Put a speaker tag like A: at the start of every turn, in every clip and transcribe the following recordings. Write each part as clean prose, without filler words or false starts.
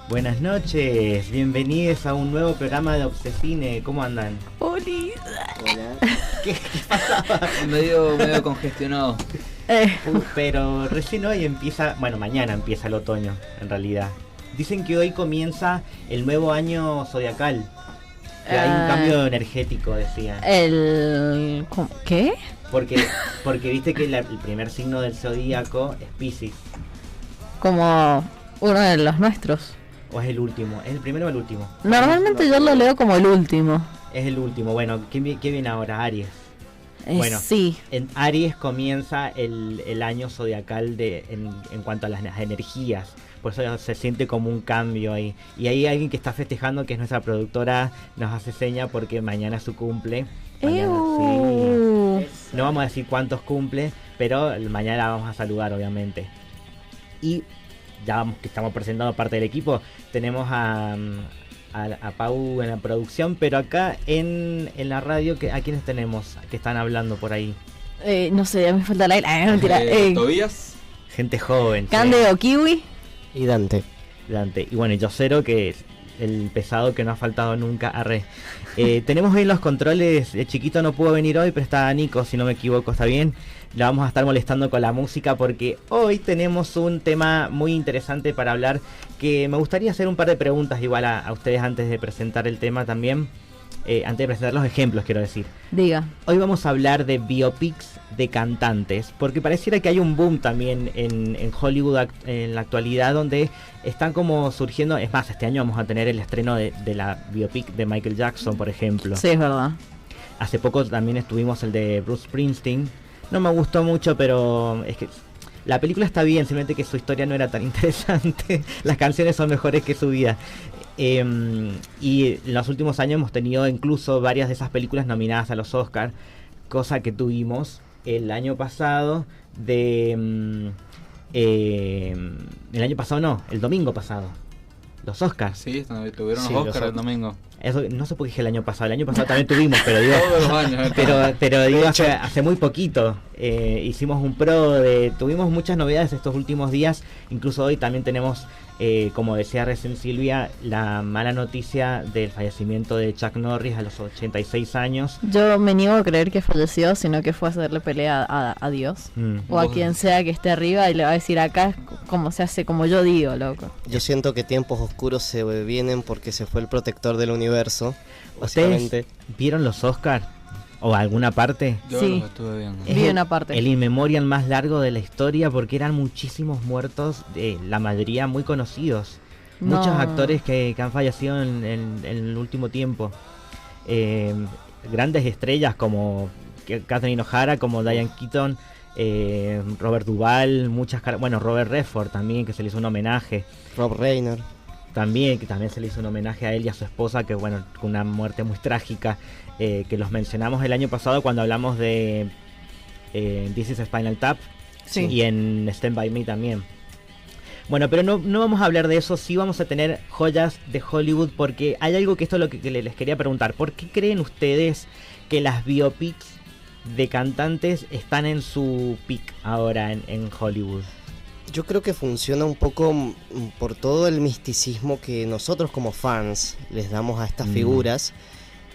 A: Buenas noches, bienvenidos a un nuevo programa de Obsesine. ¿Cómo andan?
B: ¡Oli!
C: Hola.
A: ¿Qué pasaba?
C: medio congestionado.
A: Pero recién hoy empieza, bueno, mañana empieza el otoño, en realidad. Dicen que hoy comienza el nuevo año zodiacal. Que hay un cambio energético, decían.
B: ¿Qué?
A: Porque viste que el primer signo del zodíaco es Piscis.
B: Como uno de los nuestros.
A: ¿O es el último? ¿Es el primero o el último?
B: Normalmente yo lo leo como el último.
A: Es el último. Bueno, ¿qué viene ahora? Aries. Bueno,
B: sí.
A: En Aries comienza el año zodiacal en cuanto a las energías. Por eso se siente como un cambio ahí. Y hay alguien que está festejando, que es nuestra productora, nos hace seña porque mañana es su cumple. Mañana, sí. No vamos a decir cuántos cumple, pero mañana la vamos a saludar, obviamente. Y ya vamos, que estamos presentando parte del equipo. Tenemos a Pau en la producción, pero acá en la radio, ¿a quiénes tenemos que están hablando por ahí?
B: No sé, ya me falta el aire. Mentira.
C: Tobías.
A: Gente joven.
B: Cande o Kiwi.
C: Y Dante.
A: Y bueno, yo Cero, que es el pesado que no ha faltado nunca. Tenemos hoy los controles. El chiquito no pudo venir hoy, pero está Nico, si no me equivoco, está bien. La vamos a estar molestando con la música porque hoy tenemos un tema muy interesante para hablar, que me gustaría hacer un par de preguntas igual a ustedes antes de presentar el tema también. Antes de presentar los ejemplos, quiero decir.
B: Diga.
A: Hoy vamos a hablar de biopics de cantantes, porque pareciera que hay un boom también en Hollywood en la actualidad, donde están como surgiendo. Es más, este año vamos a tener el estreno de la biopic de Michael Jackson, por ejemplo.
B: Sí, es verdad.
A: Hace poco también estuvimos el de Bruce Springsteen. No me gustó mucho, pero es que la película está bien, simplemente que su historia no era tan interesante. Las canciones son mejores que su vida. Y en los últimos años hemos tenido incluso varias de esas películas nominadas a los Oscars, cosa que tuvimos el año pasado el año pasado no, el domingo pasado. Los Oscars.
C: Sí, tuvieron
A: Sí,
C: los Oscars el domingo.
A: Eso, no sé por qué dije el año pasado también tuvimos, pero digo,
C: Todos los años.
A: pero digo hace muy poquito hicimos un tuvimos muchas novedades estos últimos días. Incluso hoy también tenemos, como decía recién Silvia, la mala noticia del fallecimiento de Chuck Norris a los 86 años.
B: Yo me niego a creer que falleció, sino que fue a hacerle pelea a Dios. O a quien sea que esté arriba y le va a decir: acá es como se hace, como yo digo, loco.
D: Yo siento que tiempos oscuros se vienen porque se fue el protector del universo,
A: ¿Ustedes
D: básicamente.
A: vieron los Oscars? ¿O alguna parte?
C: Yo
B: Sí.
C: los estuve viendo.
B: Vi una parte.
A: El in memoriam más largo de la historia, porque eran muchísimos muertos, la mayoría muy conocidos.
B: No.
A: Muchos actores que han fallecido en el último tiempo. Grandes estrellas como Catherine O'Hara, como Diane Keaton, Robert Duvall, bueno, Robert Redford también, que se le hizo un homenaje.
D: Rob Reiner.
A: Que también se le hizo un homenaje a él y a su esposa, que bueno, con una muerte muy trágica, que los mencionamos el año pasado cuando hablamos de This is Spinal Tap.
B: Sí.
A: Y en Stand By Me también. Bueno, pero no vamos a hablar de eso. Sí vamos a tener joyas de Hollywood, porque hay algo que esto es lo que les quería preguntar. ¿Por qué creen ustedes que las biopics de cantantes están en su peak ahora en Hollywood?
D: Yo creo que funciona un poco por todo el misticismo que nosotros como fans les damos a estas figuras.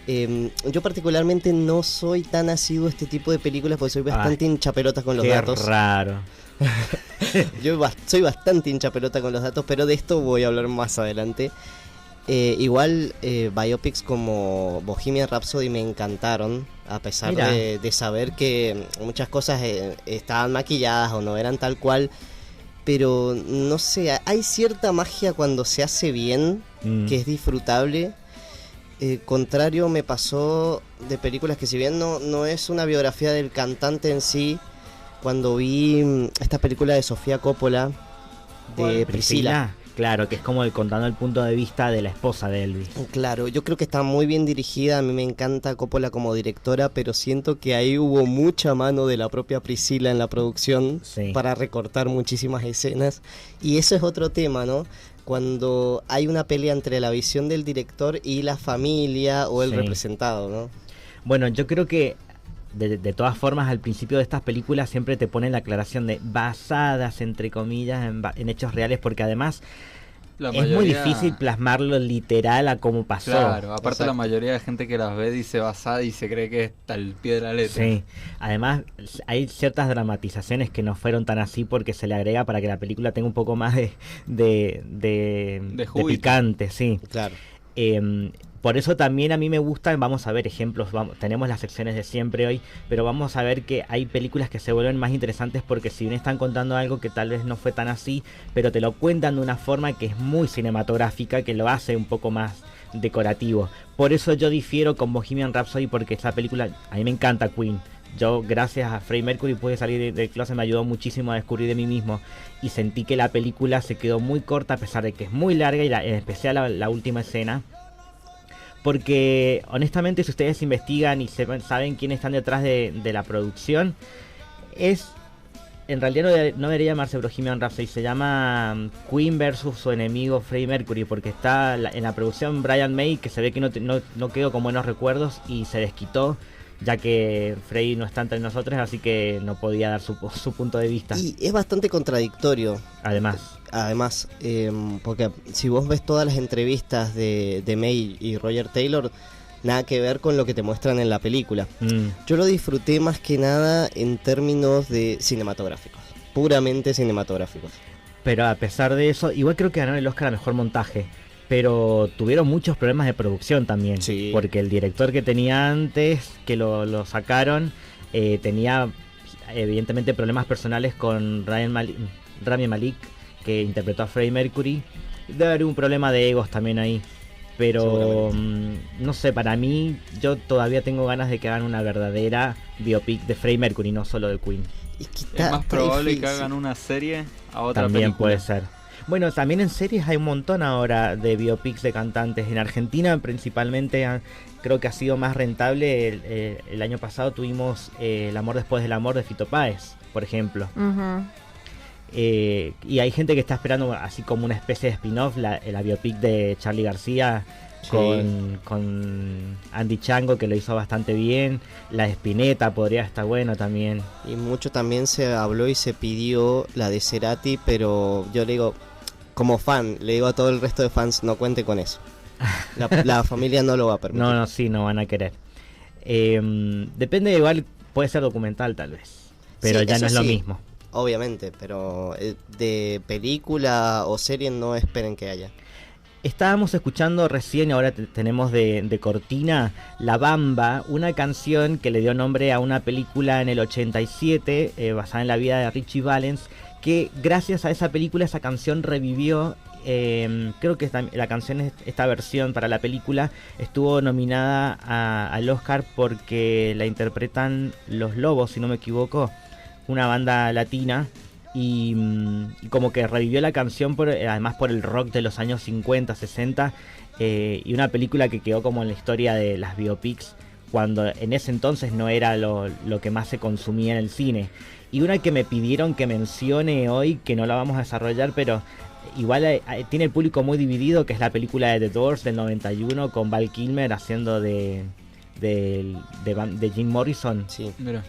D: Yo particularmente no soy tan asiduo a este tipo de películas porque soy bastante hinchapelotas con los datos.
A: Qué raro.
D: Yo soy bastante hinchapelota con los datos, pero de esto voy a hablar más adelante. Igual biopics como Bohemian Rhapsody me encantaron, a pesar de saber que muchas cosas estaban maquilladas o no eran tal cual. Pero no sé, hay cierta magia cuando se hace bien, que es disfrutable. Contrario me pasó de películas que, si bien no es una biografía del cantante en sí, cuando vi esta película de Sofía Coppola, de Priscilla.
A: Claro, que es como contando el punto de vista de la esposa de Elvis.
D: Claro, yo creo que está muy bien dirigida. A mí me encanta Coppola como directora, pero siento que ahí hubo mucha mano de la propia Priscilla en la producción,
A: sí,
D: para recortar muchísimas escenas. Y eso es otro tema, ¿no? Cuando hay una pelea entre la visión del director y la familia o el
A: sí,
D: representado, ¿no?
A: Bueno, yo creo que de todas formas, al principio de estas películas siempre te ponen la aclaración de basadas, entre comillas, en hechos reales, porque además es muy difícil plasmarlo literal a cómo pasó.
C: Claro, aparte
D: Exacto.
C: la mayoría de gente que las ve dice basada y se cree que está al pie de la letra.
A: Sí, además hay ciertas dramatizaciones que no fueron tan así porque se le agrega para que la película tenga un poco más de
C: juguito.
A: picante, sí.
D: Claro.
A: Por eso también a mí me gusta, vamos a ver ejemplos, tenemos las secciones de siempre hoy, pero vamos a ver que hay películas que se vuelven más interesantes porque si bien están contando algo que tal vez no fue tan así, pero te lo cuentan de una forma que es muy cinematográfica, que lo hace un poco más decorativo. Por eso yo difiero con Bohemian Rhapsody, porque esa película, a mí me encanta Queen. Yo gracias a Freddie Mercury pude salir del closet, me ayudó muchísimo a descubrir de mí mismo y sentí que la película se quedó muy corta a pesar de que es muy larga y en especial la última escena. Porque honestamente si ustedes investigan y saben quiénes están detrás de la producción, en realidad no debería llamarse Bohemian Rhapsody, se llama Queen versus su enemigo Freddie Mercury, porque está en la producción Brian May, que se ve que no quedó con buenos recuerdos y se desquitó, ya que Freddie no está entre nosotros, así que no podía dar su punto de vista.
D: Y es bastante contradictorio. Además, porque si vos ves todas las entrevistas de May y Roger Taylor, nada que ver con lo que te muestran en la película. Yo lo disfruté más que nada en términos de cinematográficos, puramente cinematográficos.
A: Pero a pesar de eso, igual creo que ganaron el Oscar a Mejor Montaje, pero tuvieron muchos problemas de producción también,
D: sí.
A: Porque el director que tenía antes, que lo sacaron, tenía evidentemente problemas personales con Rami Malek, que interpretó a Freddie Mercury. Debe haber un problema de egos también ahí. Pero no sé, para mí yo todavía tengo ganas de que hagan una verdadera biopic de Freddie Mercury, no solo de Queen.
C: Es más probable que hagan una serie a otra
A: también
C: película.
A: Puede ser. Bueno, también en series hay un montón ahora de biopics de cantantes. En Argentina principalmente creo que ha sido más rentable. El año pasado tuvimos El amor después del amor de Fito Páez, por ejemplo. Y hay gente que está esperando así como una especie de spin-off, la biopic de Charly García, sí, con Andy Chango, que lo hizo bastante bien. La de Spinetta podría estar bueno también.
D: Y mucho también se habló y se pidió la de Cerati, pero yo le digo, como fan, le digo a todo el resto de fans, no cuente con eso. La familia no lo va a permitir.
A: No van a querer. Depende, igual puede ser documental tal vez, pero sí, ya no es lo mismo.
D: Obviamente, pero de película o serie no esperen que haya.
A: Estábamos escuchando recién, ahora tenemos de cortina, La Bamba, una canción que le dio nombre a una película en el 87, basada en la vida de Richie Valens, que gracias a esa película, esa canción revivió. Creo que la canción, esta versión para la película, estuvo nominada al Oscar porque la interpretan Los Lobos, si no me equivoco, una banda latina, y como que revivió la canción además por el rock de los años 50, 60, y una película que quedó como en la historia de las biopics, cuando en ese entonces no era lo que más se consumía en el cine. Y una que me pidieron que mencione hoy, que no la vamos a desarrollar, pero igual tiene el público muy dividido, que es la película de The Doors del 91 con Val Kilmer haciendo de Jim Morrison.
D: Sí,
C: mira.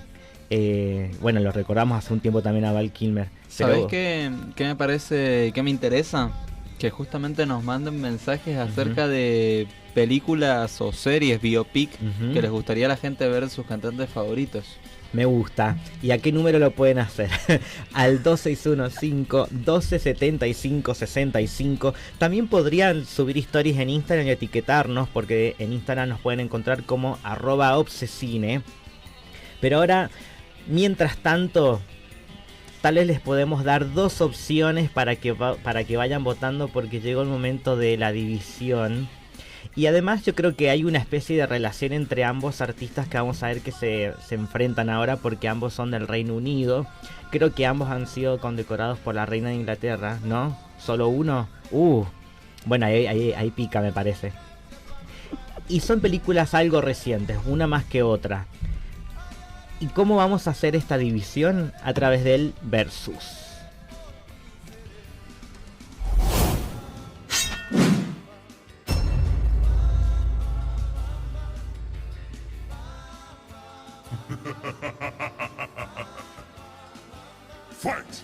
A: Bueno, lo recordamos hace un tiempo también a Val Kilmer.
C: ¿Sabéis qué me parece, qué me interesa? Que justamente nos manden mensajes acerca de películas o series biopic que les gustaría a la gente ver sus cantantes favoritos.
A: Me gusta. ¿Y a qué número lo pueden hacer? Al 2615-1275-65. También podrían subir historias en Instagram y etiquetarnos, porque en Instagram nos pueden encontrar como @obsesine. Pero ahora, mientras tanto, tal vez les podemos dar dos opciones para que vayan votando, porque llegó el momento de la división. Y además yo creo que hay una especie de relación entre ambos artistas que vamos a ver que se enfrentan ahora, porque ambos son del Reino Unido. Creo que ambos han sido condecorados por la reina de Inglaterra, ¿no? ¿Solo uno? Bueno, ahí pica, me parece. Y son películas algo recientes, una más que otra. ¿Y cómo vamos a hacer esta división? A través del versus.
E: Fight!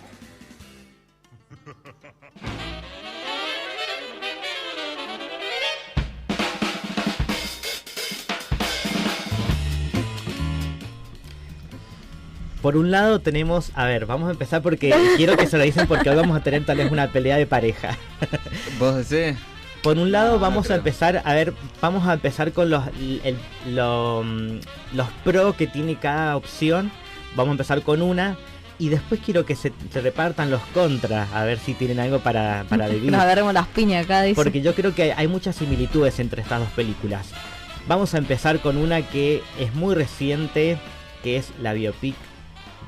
A: Por un lado tenemos, a ver, vamos a empezar porque quiero que se lo dicen porque hoy vamos a tener tal vez una pelea de pareja.
C: ¿Vos decís?
A: Por un lado vamos
C: creo.
A: a empezar, a ver, vamos a empezar con los pro que tiene cada opción. Vamos a empezar con una y después quiero que se repartan los contras, a ver si tienen algo para dividir.
B: Nos agarremos las piñas acá, dice.
A: Porque yo creo que hay muchas similitudes entre estas dos películas. Vamos a empezar con una que es muy reciente, que es la biopic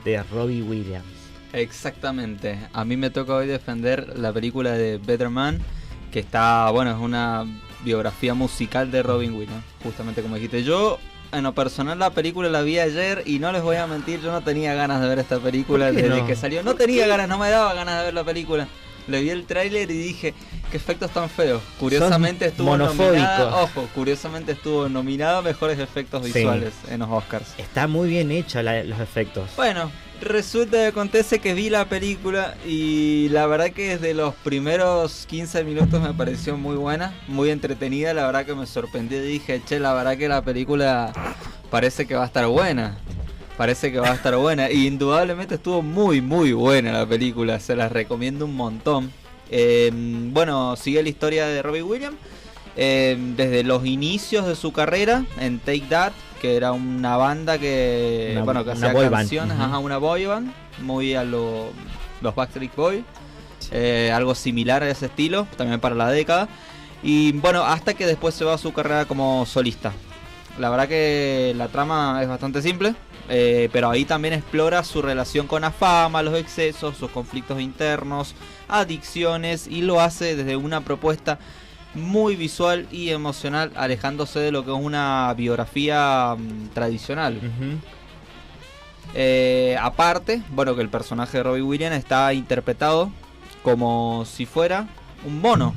A: de Robbie Williams.
C: Exactamente. A mí me toca hoy defender la película de Better Man, que está, bueno, es una biografía musical de Robin Williams, justamente como dijiste. Yo, en lo personal, la película la vi ayer y no les voy a mentir, yo no tenía ganas de ver esta película desde que salió. No tenía ganas, no me daba ganas de ver la película. Le vi el tráiler y dije, qué efectos tan feos. Curiosamente estuvo nominada, ojo, curiosamente estuvo nominada a mejores efectos visuales en los Oscars.
A: Está muy bien hecha los efectos.
C: Bueno, resulta que acontece que vi la película y la verdad que desde los primeros 15 minutos me pareció muy buena, muy entretenida. La verdad que me sorprendió y dije, che, la verdad que la película parece que va a estar buena. Parece que va a estar buena. Y indudablemente estuvo muy buena la película. Se las recomiendo un montón. Bueno, sigue la historia de Robbie Williams. Desde los inicios de su carrera en Take That, que era una banda que hacía canciones, una boy band, muy a los Backstreet Boys. Algo similar a ese estilo, también para la década. Y bueno, hasta que después se va a su carrera como solista. La verdad que la trama es bastante simple, pero ahí también explora su relación con la fama, los excesos, sus conflictos internos, adicciones, y lo hace desde una propuesta muy visual y emocional, alejándose de lo que es una biografía tradicional. Aparte, bueno, que el personaje de Robbie Williams está interpretado como si fuera un mono.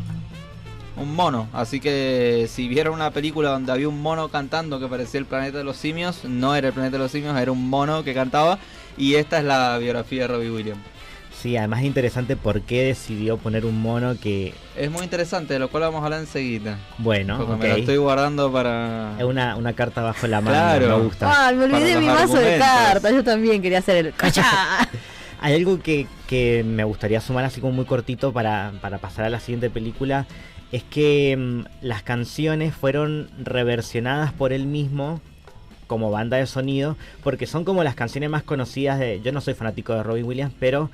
C: Un mono, así que si vieron una película donde había un mono cantando que parecía el planeta de los simios, no era el planeta de los simios, era un mono que cantaba. Y esta es la biografía de Robbie Williams.
A: Sí, además es interesante por qué decidió poner un mono que...
C: Es muy interesante, de lo cual vamos a hablar enseguida.
A: Bueno,
C: porque me lo estoy guardando para...
A: Es una carta bajo la mano,
C: claro.
A: Me gusta.
B: Me olvidé de mi mazo de cartas, yo también quería hacer el... ¡Cachá!
A: Hay algo que me gustaría sumar así como muy cortito para pasar a la siguiente película. Es que las canciones fueron reversionadas por él mismo como banda de sonido, porque son como las canciones más conocidas de... Yo no soy fanático de Robin Williams, pero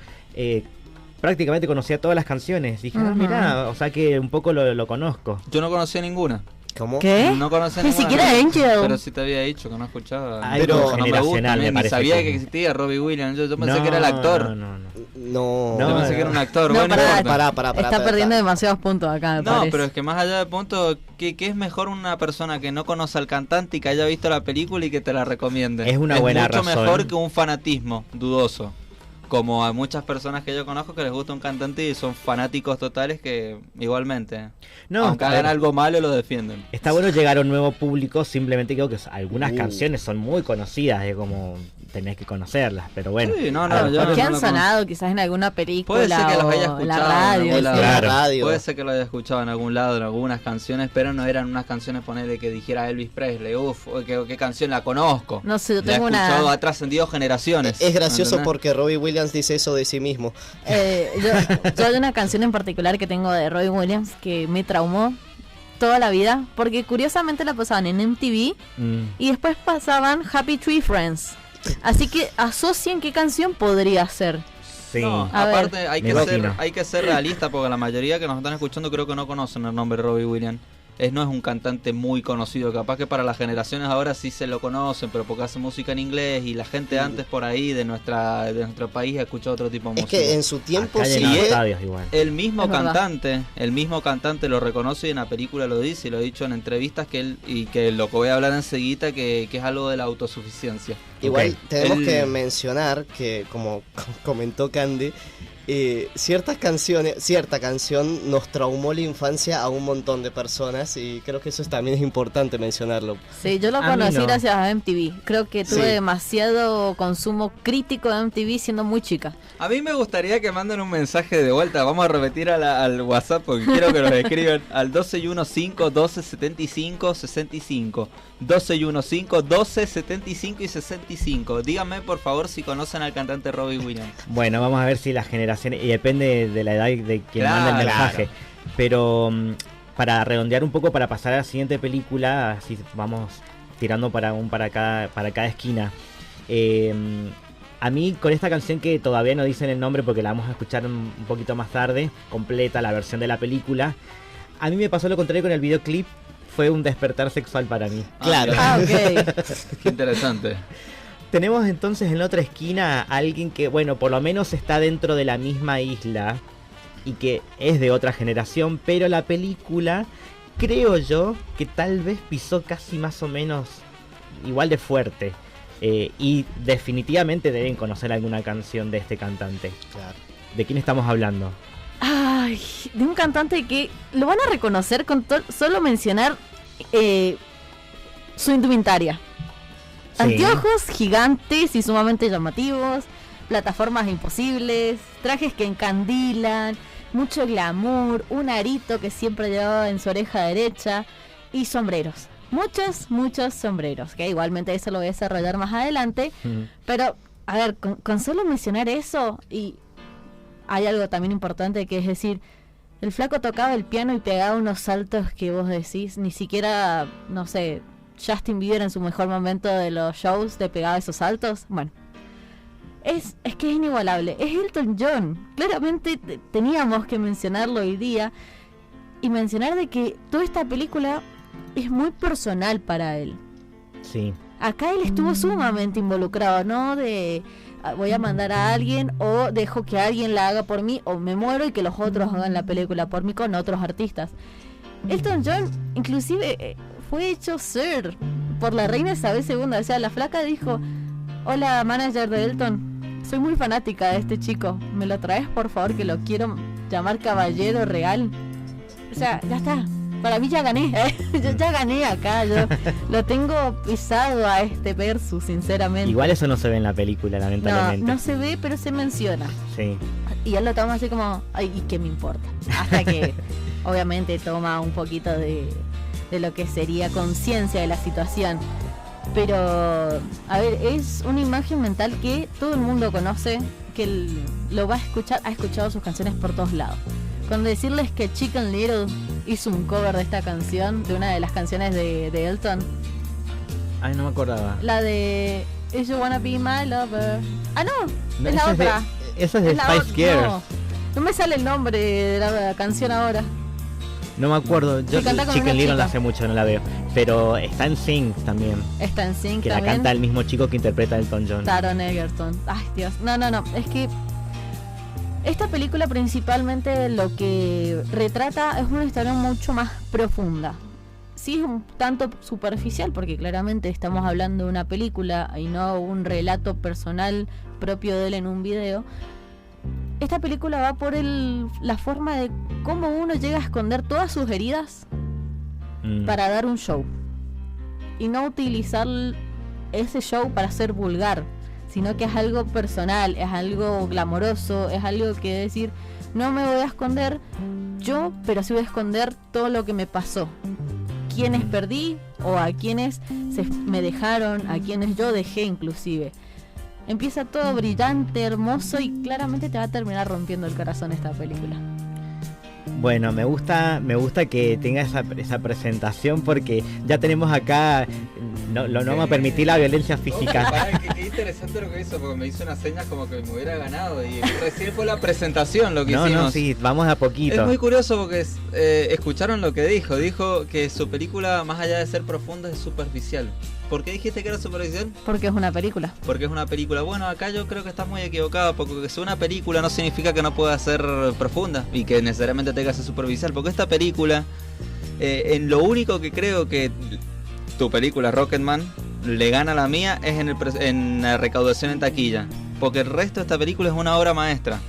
A: prácticamente conocía todas las canciones. Dije, mirá, o sea que un poco lo conozco.
C: Yo no conocía ninguna.
D: ¿Cómo?
B: ¿Qué?
C: No conocía
B: ni
C: ninguna.
B: siquiera Angel.
C: Pero sí te había dicho que no escuchaba.
A: Pero
C: no me gusta,
A: me
C: ni sabía que existía Robbie Williams. Yo pensé que era el actor.
D: No,
C: yo pensé que era un actor.
B: No,
C: bueno,
B: pará, está perdiendo demasiados puntos acá, me parece.
C: Pero es que más allá de puntos, ¿qué es mejor una persona que no conoce al cantante y que haya visto la película y que te la recomiende?
A: Es una buena razón.
C: Es mucho mejor que un fanatismo dudoso. Como a muchas personas que yo conozco que les gusta un cantante y son fanáticos totales que igualmente, aunque hagan algo malo, lo defienden.
A: Está bueno llegar a un nuevo público, simplemente creo que algunas canciones son muy conocidas, de como tenés que conocerlas, pero bueno.
C: Sí,
B: porque han sonado quizás en alguna película.
C: Puede ser que los haya escuchado
B: en la
D: radio.
C: Puede ser que lo haya escuchado en algún lado, en algunas canciones, pero no eran unas canciones, ponele, que dijera Elvis Presley, qué canción la conozco.
B: No sé, yo
C: la he
B: tengo
C: escuchado, ha trascendido generaciones.
D: Es gracioso porque Robbie Williams dice eso de sí mismo.
B: Yo hay una canción en particular que tengo de Robbie Williams que me traumó toda la vida, porque curiosamente la pasaban en MTV y después pasaban Happy Tree Friends. Así que asocien qué canción podría ser.
A: Sí.
C: No, aparte hay que ser realista, porque la mayoría que nos están escuchando creo que no conocen el nombre de Robbie Williams. No es un cantante muy conocido, capaz que para las generaciones ahora sí se lo conocen, pero porque hace música en inglés y la gente antes por ahí de nuestro país ha escuchado otro tipo de música.
D: Es que en su tiempo
C: el mismo cantante lo reconoce y en la película lo dice, y lo ha dicho en entrevistas que lo que voy a hablar enseguida, que es algo de la autosuficiencia.
D: Igual tenemos que mencionar que, como comentó Candy, cierta canción nos traumó la infancia a un montón de personas y creo que eso también es importante mencionarlo.
B: Sí, yo lo conocí gracias a MTV. Creo que tuve demasiado consumo crítico de MTV siendo muy chica.
C: A mí me gustaría que manden un mensaje de vuelta. Vamos a repetir al WhatsApp porque quiero que nos escriban al 1215-1275-65. 1215-1275 y 65. Díganme por favor si conocen al cantante Robbie Williams.
A: Bueno, vamos a ver si las generaciones, y depende de la edad de quien manda el mensaje. Pero para redondear un poco, para pasar a la siguiente película, así vamos tirando para cada esquina. A mí con esta canción, que todavía no dicen el nombre porque la vamos a escuchar un poquito más tarde, completa la versión de la película, a mí me pasó lo contrario con el videoclip. Fue un despertar sexual para mí.
D: Claro.
B: Ok.
C: Qué interesante.
A: Tenemos entonces en la otra esquina a alguien que, bueno, por lo menos está dentro de la misma isla y que es de otra generación, pero la película, creo yo, que tal vez pisó casi más o menos igual de fuerte. Y definitivamente deben conocer alguna canción de este cantante.
D: Claro.
A: ¿De quién estamos hablando?
B: Ay, de un cantante que lo van a reconocer con solo mencionar su indumentaria.
A: Sí.
B: Anteojos gigantes y sumamente llamativos, plataformas imposibles, trajes que encandilan, mucho glamour, un arito que siempre llevaba en su oreja derecha y sombreros. Muchos sombreros, que igualmente eso lo voy a desarrollar más adelante. Pero, a ver, con solo mencionar eso, y hay algo también importante, que es decir, el flaco tocaba el piano y pegaba unos saltos que vos decís, ni siquiera, no sé, Justin Bieber en su mejor momento de los shows te pegaba esos saltos. Bueno, es que es inigualable, es Elton John. Claramente teníamos que mencionarlo hoy día y mencionar de que toda esta película es muy personal para él.
A: Sí.
B: Acá él estuvo sumamente involucrado, ¿no? De voy a mandar a alguien, o dejo que alguien la haga por mí, o me muero y que los otros hagan la película por mí con otros artistas. Elton John inclusive fue hecho Sir por la reina Isabel II. O sea, la flaca dijo: hola, manager de Elton, soy muy fanática de este chico, ¿me lo traes por favor, que lo quiero llamar caballero real? O sea, ya está. Para mí ya gané, yo ya gané acá, yo lo tengo pisado a este versus, sinceramente.
A: Igual eso no se ve en la película, lamentablemente.
B: No se ve, pero se menciona.
A: Sí.
B: Y él lo toma así como, ay, ¿y qué me importa? Hasta que obviamente toma un poquito de lo que sería conciencia de la situación. Pero, a ver, es una imagen mental que todo el mundo conoce, que lo va a escuchar, ha escuchado sus canciones por todos lados. Con decirles que Chicken Little hizo un cover de esta canción, de una de las canciones de Elton.
A: Ay, no me acordaba.
B: La de If You Wanna Be My Lover. Ah, no es la
A: esa
B: otra.
A: Esa es de Spice Girls.
B: No me sale el nombre de la canción ahora.
A: No me acuerdo. Yo Chicken Little la hace mucho, no la veo. Pero está en Sync también.
B: Está en Sync
A: que
B: también.
A: La canta el mismo chico que interpreta a Elton John.
B: Taron Egerton. Ay, Dios. No. Es que esta película principalmente lo que retrata es una historia mucho más profunda. Sí, es un tanto superficial porque claramente estamos hablando de una película y no un relato personal propio de él en un video. Esta película va por la forma de cómo uno llega a esconder todas sus heridas para dar un show y no utilizar ese show para ser vulgar, sino que es algo personal, es algo glamoroso, es algo que decir, no me voy a esconder yo, pero sí voy a esconder todo lo que me pasó, quienes perdí o a quienes me dejaron, a quienes yo dejé inclusive. Empieza todo brillante, hermoso y claramente te va a terminar rompiendo el corazón esta película.
A: Bueno, me gusta que tenga esa presentación porque ya tenemos acá, no vamos a permitir la violencia física.
C: Qué interesante lo que hizo, porque me hizo unas señas como que me hubiera ganado y recién fue la presentación lo que hicimos.
A: No, sí, vamos a poquito.
C: Es muy curioso porque escucharon lo que dijo que su película, más allá de ser profunda, es superficial. ¿Por qué dijiste que era superficial?
B: Porque es una película.
C: Porque es una película. Bueno, acá yo creo que estás muy equivocado, porque que sea una película no significa que no pueda ser profunda y que necesariamente tenga que ser superficial, porque esta película, en lo único que creo que tu película Rocketman le gana a la mía es en la recaudación en taquilla, porque el resto de esta película es una obra maestra.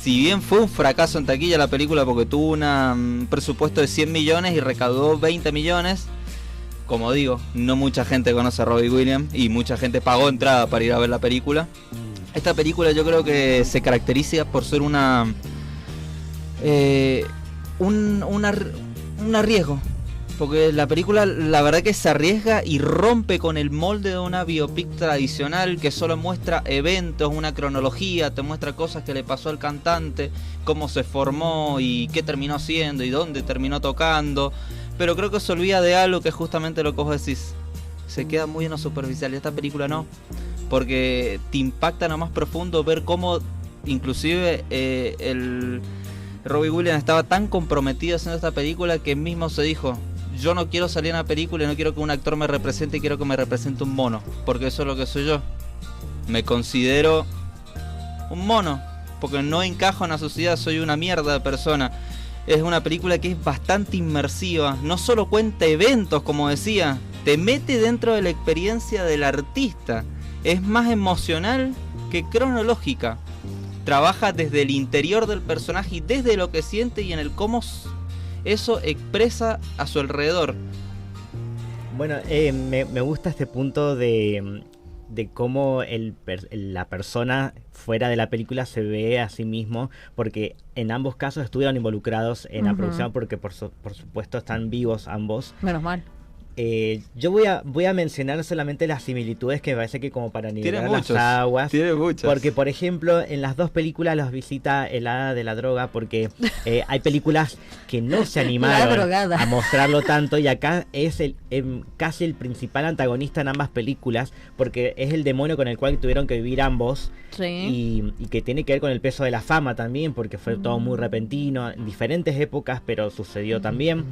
C: si bien fue un fracaso en taquilla la película porque tuvo un presupuesto de 100 millones y recaudó 20 millones, como digo, no mucha gente conoce a Robbie Williams y mucha gente pagó entrada para ir a ver la película. Esta película yo creo que se caracteriza por ser un arriesgo, porque la película la verdad que se arriesga y rompe con el molde de una biopic tradicional que solo muestra eventos, una cronología, te muestra cosas que le pasó al cantante, cómo se formó y qué terminó haciendo y dónde terminó tocando, pero creo que se olvida de algo que es justamente lo que vos decís, se queda muy en lo superficial, y esta película no, porque te impacta en lo más profundo ver cómo inclusive el Robbie Williams estaba tan comprometido haciendo esta película que él mismo se dijo: yo no quiero salir en la película y no quiero que un actor me represente, quiero que me represente un mono, porque eso es lo que soy yo. Me considero un mono, porque no encajo en la sociedad, soy una mierda de persona. Es una película que es bastante inmersiva, no solo cuenta eventos, como decía, te mete dentro de la experiencia del artista. Es más emocional que cronológica. Trabaja desde el interior del personaje y desde lo que siente y en el cómo eso expresa a su alrededor.
A: Bueno, me gusta este punto de cómo la persona fuera de la película se ve a sí mismo, porque en ambos casos estuvieron involucrados en la producción, porque por supuesto están vivos ambos.
B: Menos mal.
A: Yo voy a mencionar solamente las similitudes que me parece que como para nivelar las aguas.
C: Tiene muchas.
A: Porque, por ejemplo, en las dos películas los visita el hada de la droga, porque hay películas que no se animaron a mostrarlo tanto, y acá es casi el principal antagonista en ambas películas, porque es el demonio con el cual tuvieron que vivir ambos. Sí. Y que tiene que ver con el peso de la fama también, porque fue todo muy repentino, en diferentes épocas, pero sucedió también.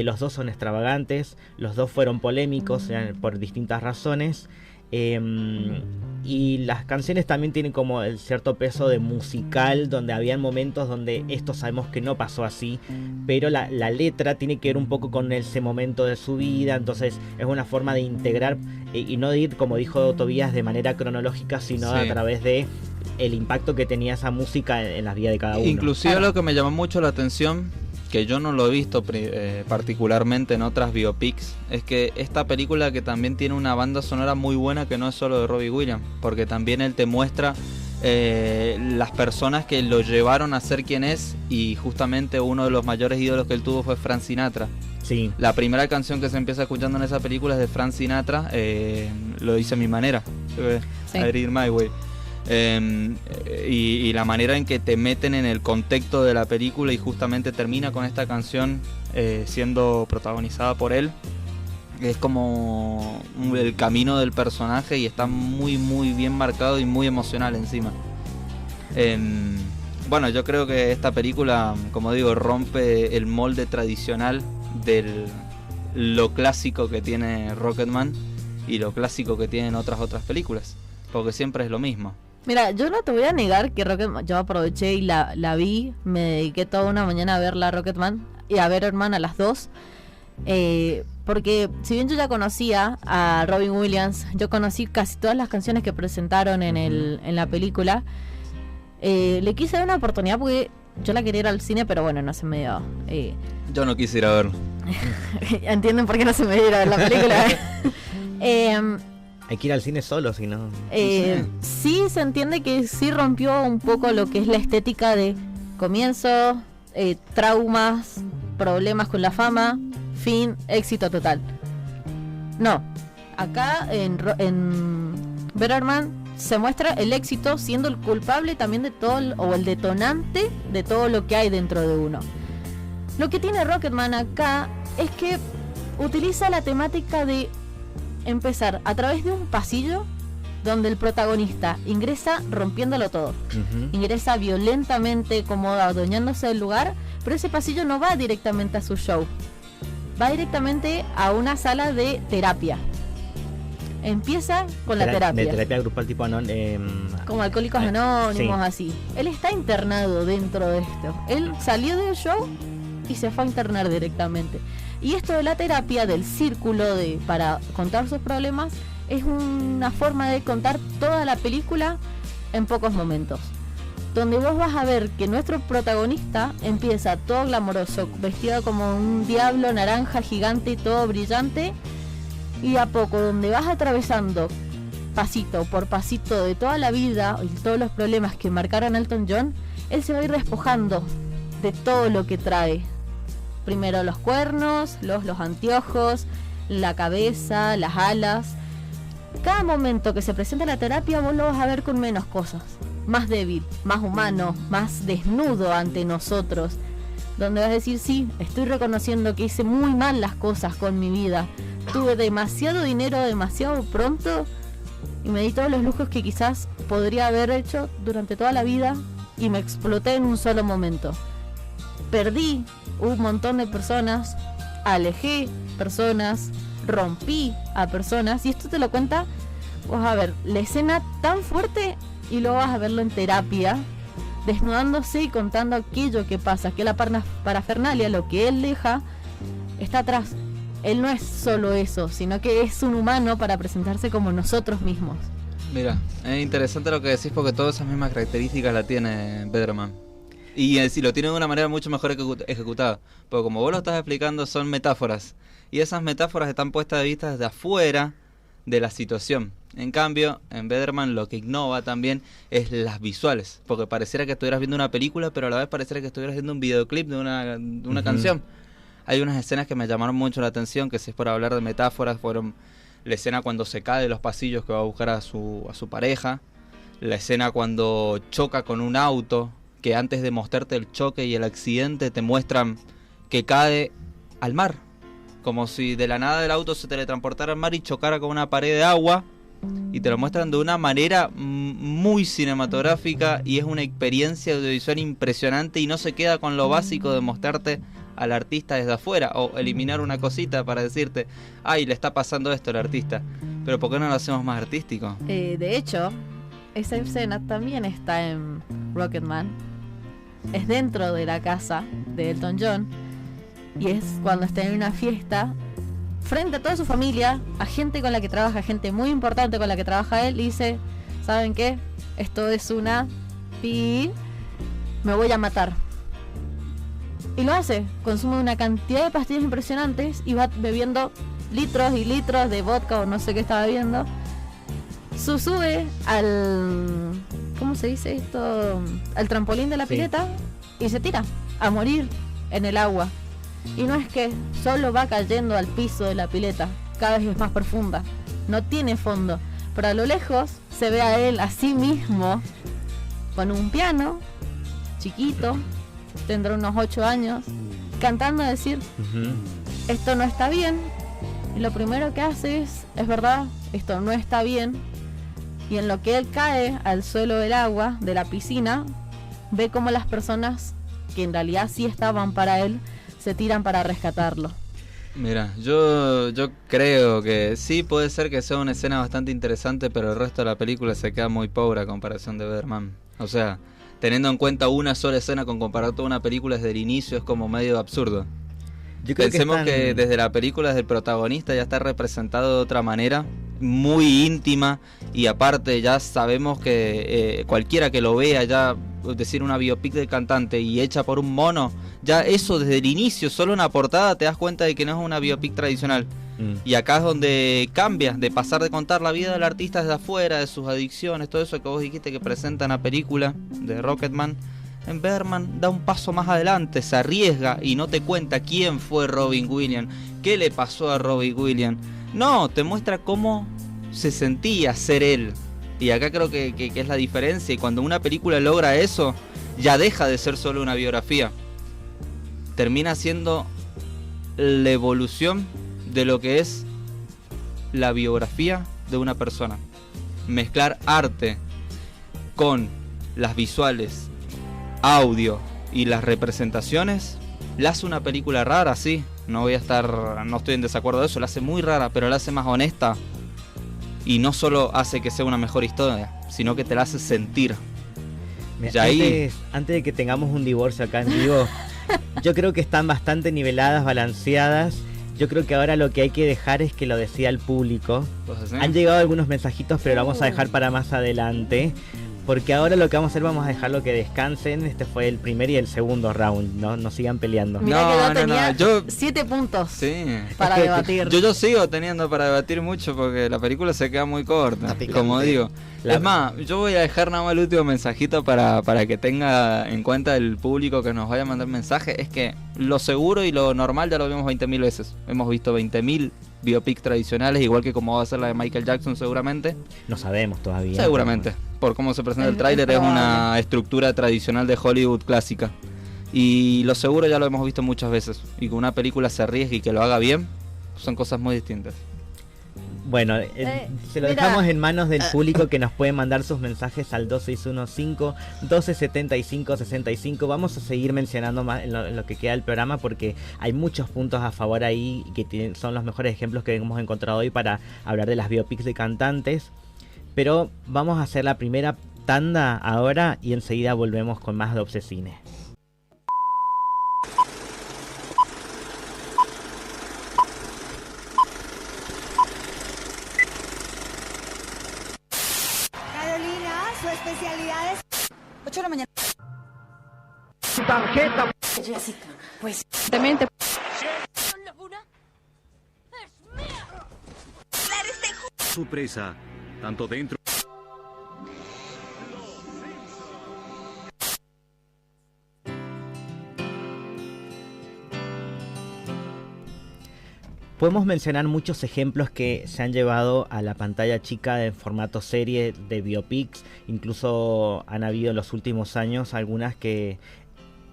A: Los dos son extravagantes, los dos fueron polémicos por distintas razones, y las canciones también tienen como el cierto peso de musical, donde habían momentos donde esto sabemos que no pasó así, pero la letra tiene que ver un poco con ese momento de su vida, entonces es una forma de integrar y no de ir, como dijo Tobías, de manera cronológica, sino a través de el impacto que tenía esa música en la vida de cada uno.
C: Inclusive lo que me llamó mucho la atención, que yo no lo he visto particularmente en otras biopics, es que esta película, que también tiene una banda sonora muy buena, que no es solo de Robbie Williams, porque también él te muestra las personas que lo llevaron a ser quien es, y justamente uno de los mayores ídolos que él tuvo fue Frank Sinatra.
A: Sí.
C: La primera canción que se empieza escuchando en esa película es de Frank Sinatra, Lo hice a mi manera, I Did It My Way. Y la manera en que te meten en el contexto de la película, y justamente termina con esta canción siendo protagonizada por él, es como el camino del personaje, y está muy muy bien marcado y muy emocional encima. Bueno, yo creo que esta película, como digo, rompe el molde tradicional de lo clásico que tiene Rocketman y lo clásico que tienen otras películas, porque siempre es lo mismo.
B: Mira, yo no te voy a negar que Rocketman, yo aproveché y la vi, me dediqué toda una mañana a ver la Rocketman y a Betterman a las dos, porque si bien yo ya conocía a Robin Williams, yo conocí casi todas las canciones que presentaron en la película, le quise dar una oportunidad porque yo la quería ir al cine, pero bueno, no se me dio.
C: Yo no quise ir a verlo.
B: ¿Entienden por qué no se me dio ir a ver la película?
A: Hay que ir al cine solo, si no.
B: Sí, se entiende que sí rompió un poco lo que es la estética de comienzo, traumas, problemas con la fama, fin, éxito total. No, acá en Betterman se muestra el éxito siendo el culpable también de todo, o el detonante de todo lo que hay dentro de uno. Lo que tiene Rocketman acá es que utiliza la temática de empezar a través de un pasillo donde el protagonista ingresa rompiéndolo todo, ingresa violentamente, como adueñándose del lugar, pero ese pasillo no va directamente a su show, va directamente a una sala de terapia. Empieza con la terapia.
A: De terapia grupal tipo
B: como Alcohólicos Anónimos, así. Él está internado dentro de esto. Él salió del show y se fue a internar directamente. Y esto de la terapia, del círculo para contar sus problemas, es una forma de contar toda la película en pocos momentos. donde vos vas a ver que nuestro protagonista empieza todo glamoroso, vestido como un diablo naranja gigante, todo brillante, y a poco, donde vas atravesando pasito por pasito de toda la vida y todos los problemas que marcaron a Elton John, él se va a ir despojando de todo lo que trae. Primero los cuernos, los anteojos, la cabeza, las alas. Cada momento que se presenta la terapia vos lo vas a ver con menos cosas, más débil, más humano, más desnudo ante nosotros, donde vas a decir, sí, estoy reconociendo que hice muy mal las cosas con mi vida, tuve demasiado dinero demasiado pronto y me di todos los lujos que quizás podría haber hecho durante toda la vida y me exploté en un solo momento. Perdí un montón de personas, alejé personas, rompí a personas, y esto te lo cuenta, vas a ver la escena tan fuerte y luego vas a verlo en terapia, desnudándose y contando aquello que pasa, que la parafernalia, lo que él deja, está atrás. Él no es solo eso, sino que es un humano para presentarse como nosotros mismos.
C: Mira, es interesante lo que decís porque todas esas mismas características la tiene Biederman. Y si lo tiene de una manera mucho mejor ejecutada. Porque como vos lo estás explicando, son metáforas. Y esas metáforas están puestas de vista desde afuera de la situación. En cambio, en Biederman lo que innova también es las visuales. Porque pareciera que estuvieras viendo una película, pero a la vez pareciera que estuvieras viendo un videoclip de una canción. Hay unas escenas que me llamaron mucho la atención, que si es por hablar de metáforas, fueron la escena cuando se cae de los pasillos que va a buscar a su pareja. La escena cuando choca con un auto, que antes de mostrarte el choque y el accidente te muestran que cae al mar, como si de la nada del auto se teletransportara al mar y chocara con una pared de agua, y te lo muestran de una manera muy cinematográfica y es una experiencia audiovisual impresionante y no se queda con lo básico de mostrarte al artista desde afuera o eliminar una cosita para decirte, ay, le está pasando esto al artista, pero ¿por qué no lo hacemos más artístico?
B: De hecho, esa escena también está en Rocketman. Es dentro de la casa de Elton John y es cuando está en una fiesta frente a toda su familia, a gente con la que trabaja, gente muy importante con la que trabaja él, y dice, ¿saben qué? Esto es una me voy a matar. Y lo hace, consume una cantidad de pastillas impresionantes y va bebiendo litros y litros de vodka o no sé qué estaba bebiendo. Sube al... ¿cómo se dice esto? Al trampolín de la pileta y se tira a morir en el agua. Y no es que solo va cayendo al piso de la pileta, cada vez es más profunda, no tiene fondo, pero a lo lejos se ve a él a sí mismo con un piano chiquito, tendrá unos 8 años, cantando a decir, esto no está bien. Y lo primero que hace es verdad, esto no está bien. Y en lo que él cae al suelo del agua, de la piscina, ve como las personas que en realidad sí estaban para él, se tiran para rescatarlo.
C: Mira, yo creo que sí puede ser que sea una escena bastante interesante, pero el resto de la película se queda muy pobre a comparación de Biederman. O sea, teniendo en cuenta una sola escena con comparar toda una película desde el inicio es como medio absurdo. Pensemos que desde la película, desde el protagonista ya está representado de otra manera, muy íntima, y aparte ya sabemos que cualquiera que lo vea, ya decir una biopic del cantante y hecha por un mono, ya eso desde el inicio, solo una portada te das cuenta de que no es una biopic tradicional. Y acá es donde cambia, de pasar de contar la vida del artista desde afuera, de sus adicciones, todo eso que vos dijiste que presenta en la película de Rocketman. En Biederman da un paso más adelante, se arriesga y no te cuenta quién fue Robin Williams, qué le pasó a Robin Williams. No, te muestra cómo se sentía ser él. Y acá creo que es la diferencia. Y cuando una película logra eso, ya deja de ser solo una biografía. Termina siendo la evolución de lo que es la biografía de una persona. Mezclar arte con las visuales, audio y las representaciones la hace una película rara, sí, no estoy en desacuerdo de eso, la hace muy rara, pero la hace más honesta y no solo hace que sea una mejor historia, sino que te la hace sentir.
A: Antes de que tengamos un divorcio acá en vivo, yo creo que están bastante niveladas, balanceadas. Yo creo que ahora lo que hay que dejar es que lo decida el público. Han llegado algunos mensajitos, pero lo vamos a dejar para más adelante. Porque ahora lo que vamos a hacer, vamos a dejarlo que descansen. Este fue el primer y el segundo round, no sigan peleando.
B: Mirá que yo tenía 7 puntos para debatir.
C: Yo sigo teniendo para debatir mucho porque la película se queda muy corta, como digo. Es más, yo voy a dejar nada más el último mensajito para que tenga en cuenta el público que nos vaya a mandar mensajes. Es que lo seguro y lo normal ya lo vimos 20.000 veces. Hemos visto 20.000 biopics tradicionales, igual que como va a ser la de Michael Jackson seguramente.
A: No sabemos todavía.
C: Seguramente, por cómo se presenta el tráiler, es una estructura tradicional de Hollywood clásica. Y lo seguro ya lo hemos visto muchas veces. Y que una película se arriesgue y que lo haga bien, son cosas muy distintas.
A: Bueno, se lo dejamos en manos del público, que nos puede mandar sus mensajes al 2615-1275-65. Vamos a seguir mencionando más en lo que queda del programa, porque hay muchos puntos a favor ahí que son los mejores ejemplos que hemos encontrado hoy para hablar de las biopics de cantantes. Pero vamos a hacer la primera tanda ahora y enseguida volvemos con más de Obsesine.
E: Especialidades 8 de la mañana.
F: Tarjeta.
E: Jessica, pues
B: Demente.
F: Su presa, tanto dentro.
A: Podemos mencionar muchos ejemplos que se han llevado a la pantalla chica en formato serie de biopics. Incluso han habido en los últimos años algunas que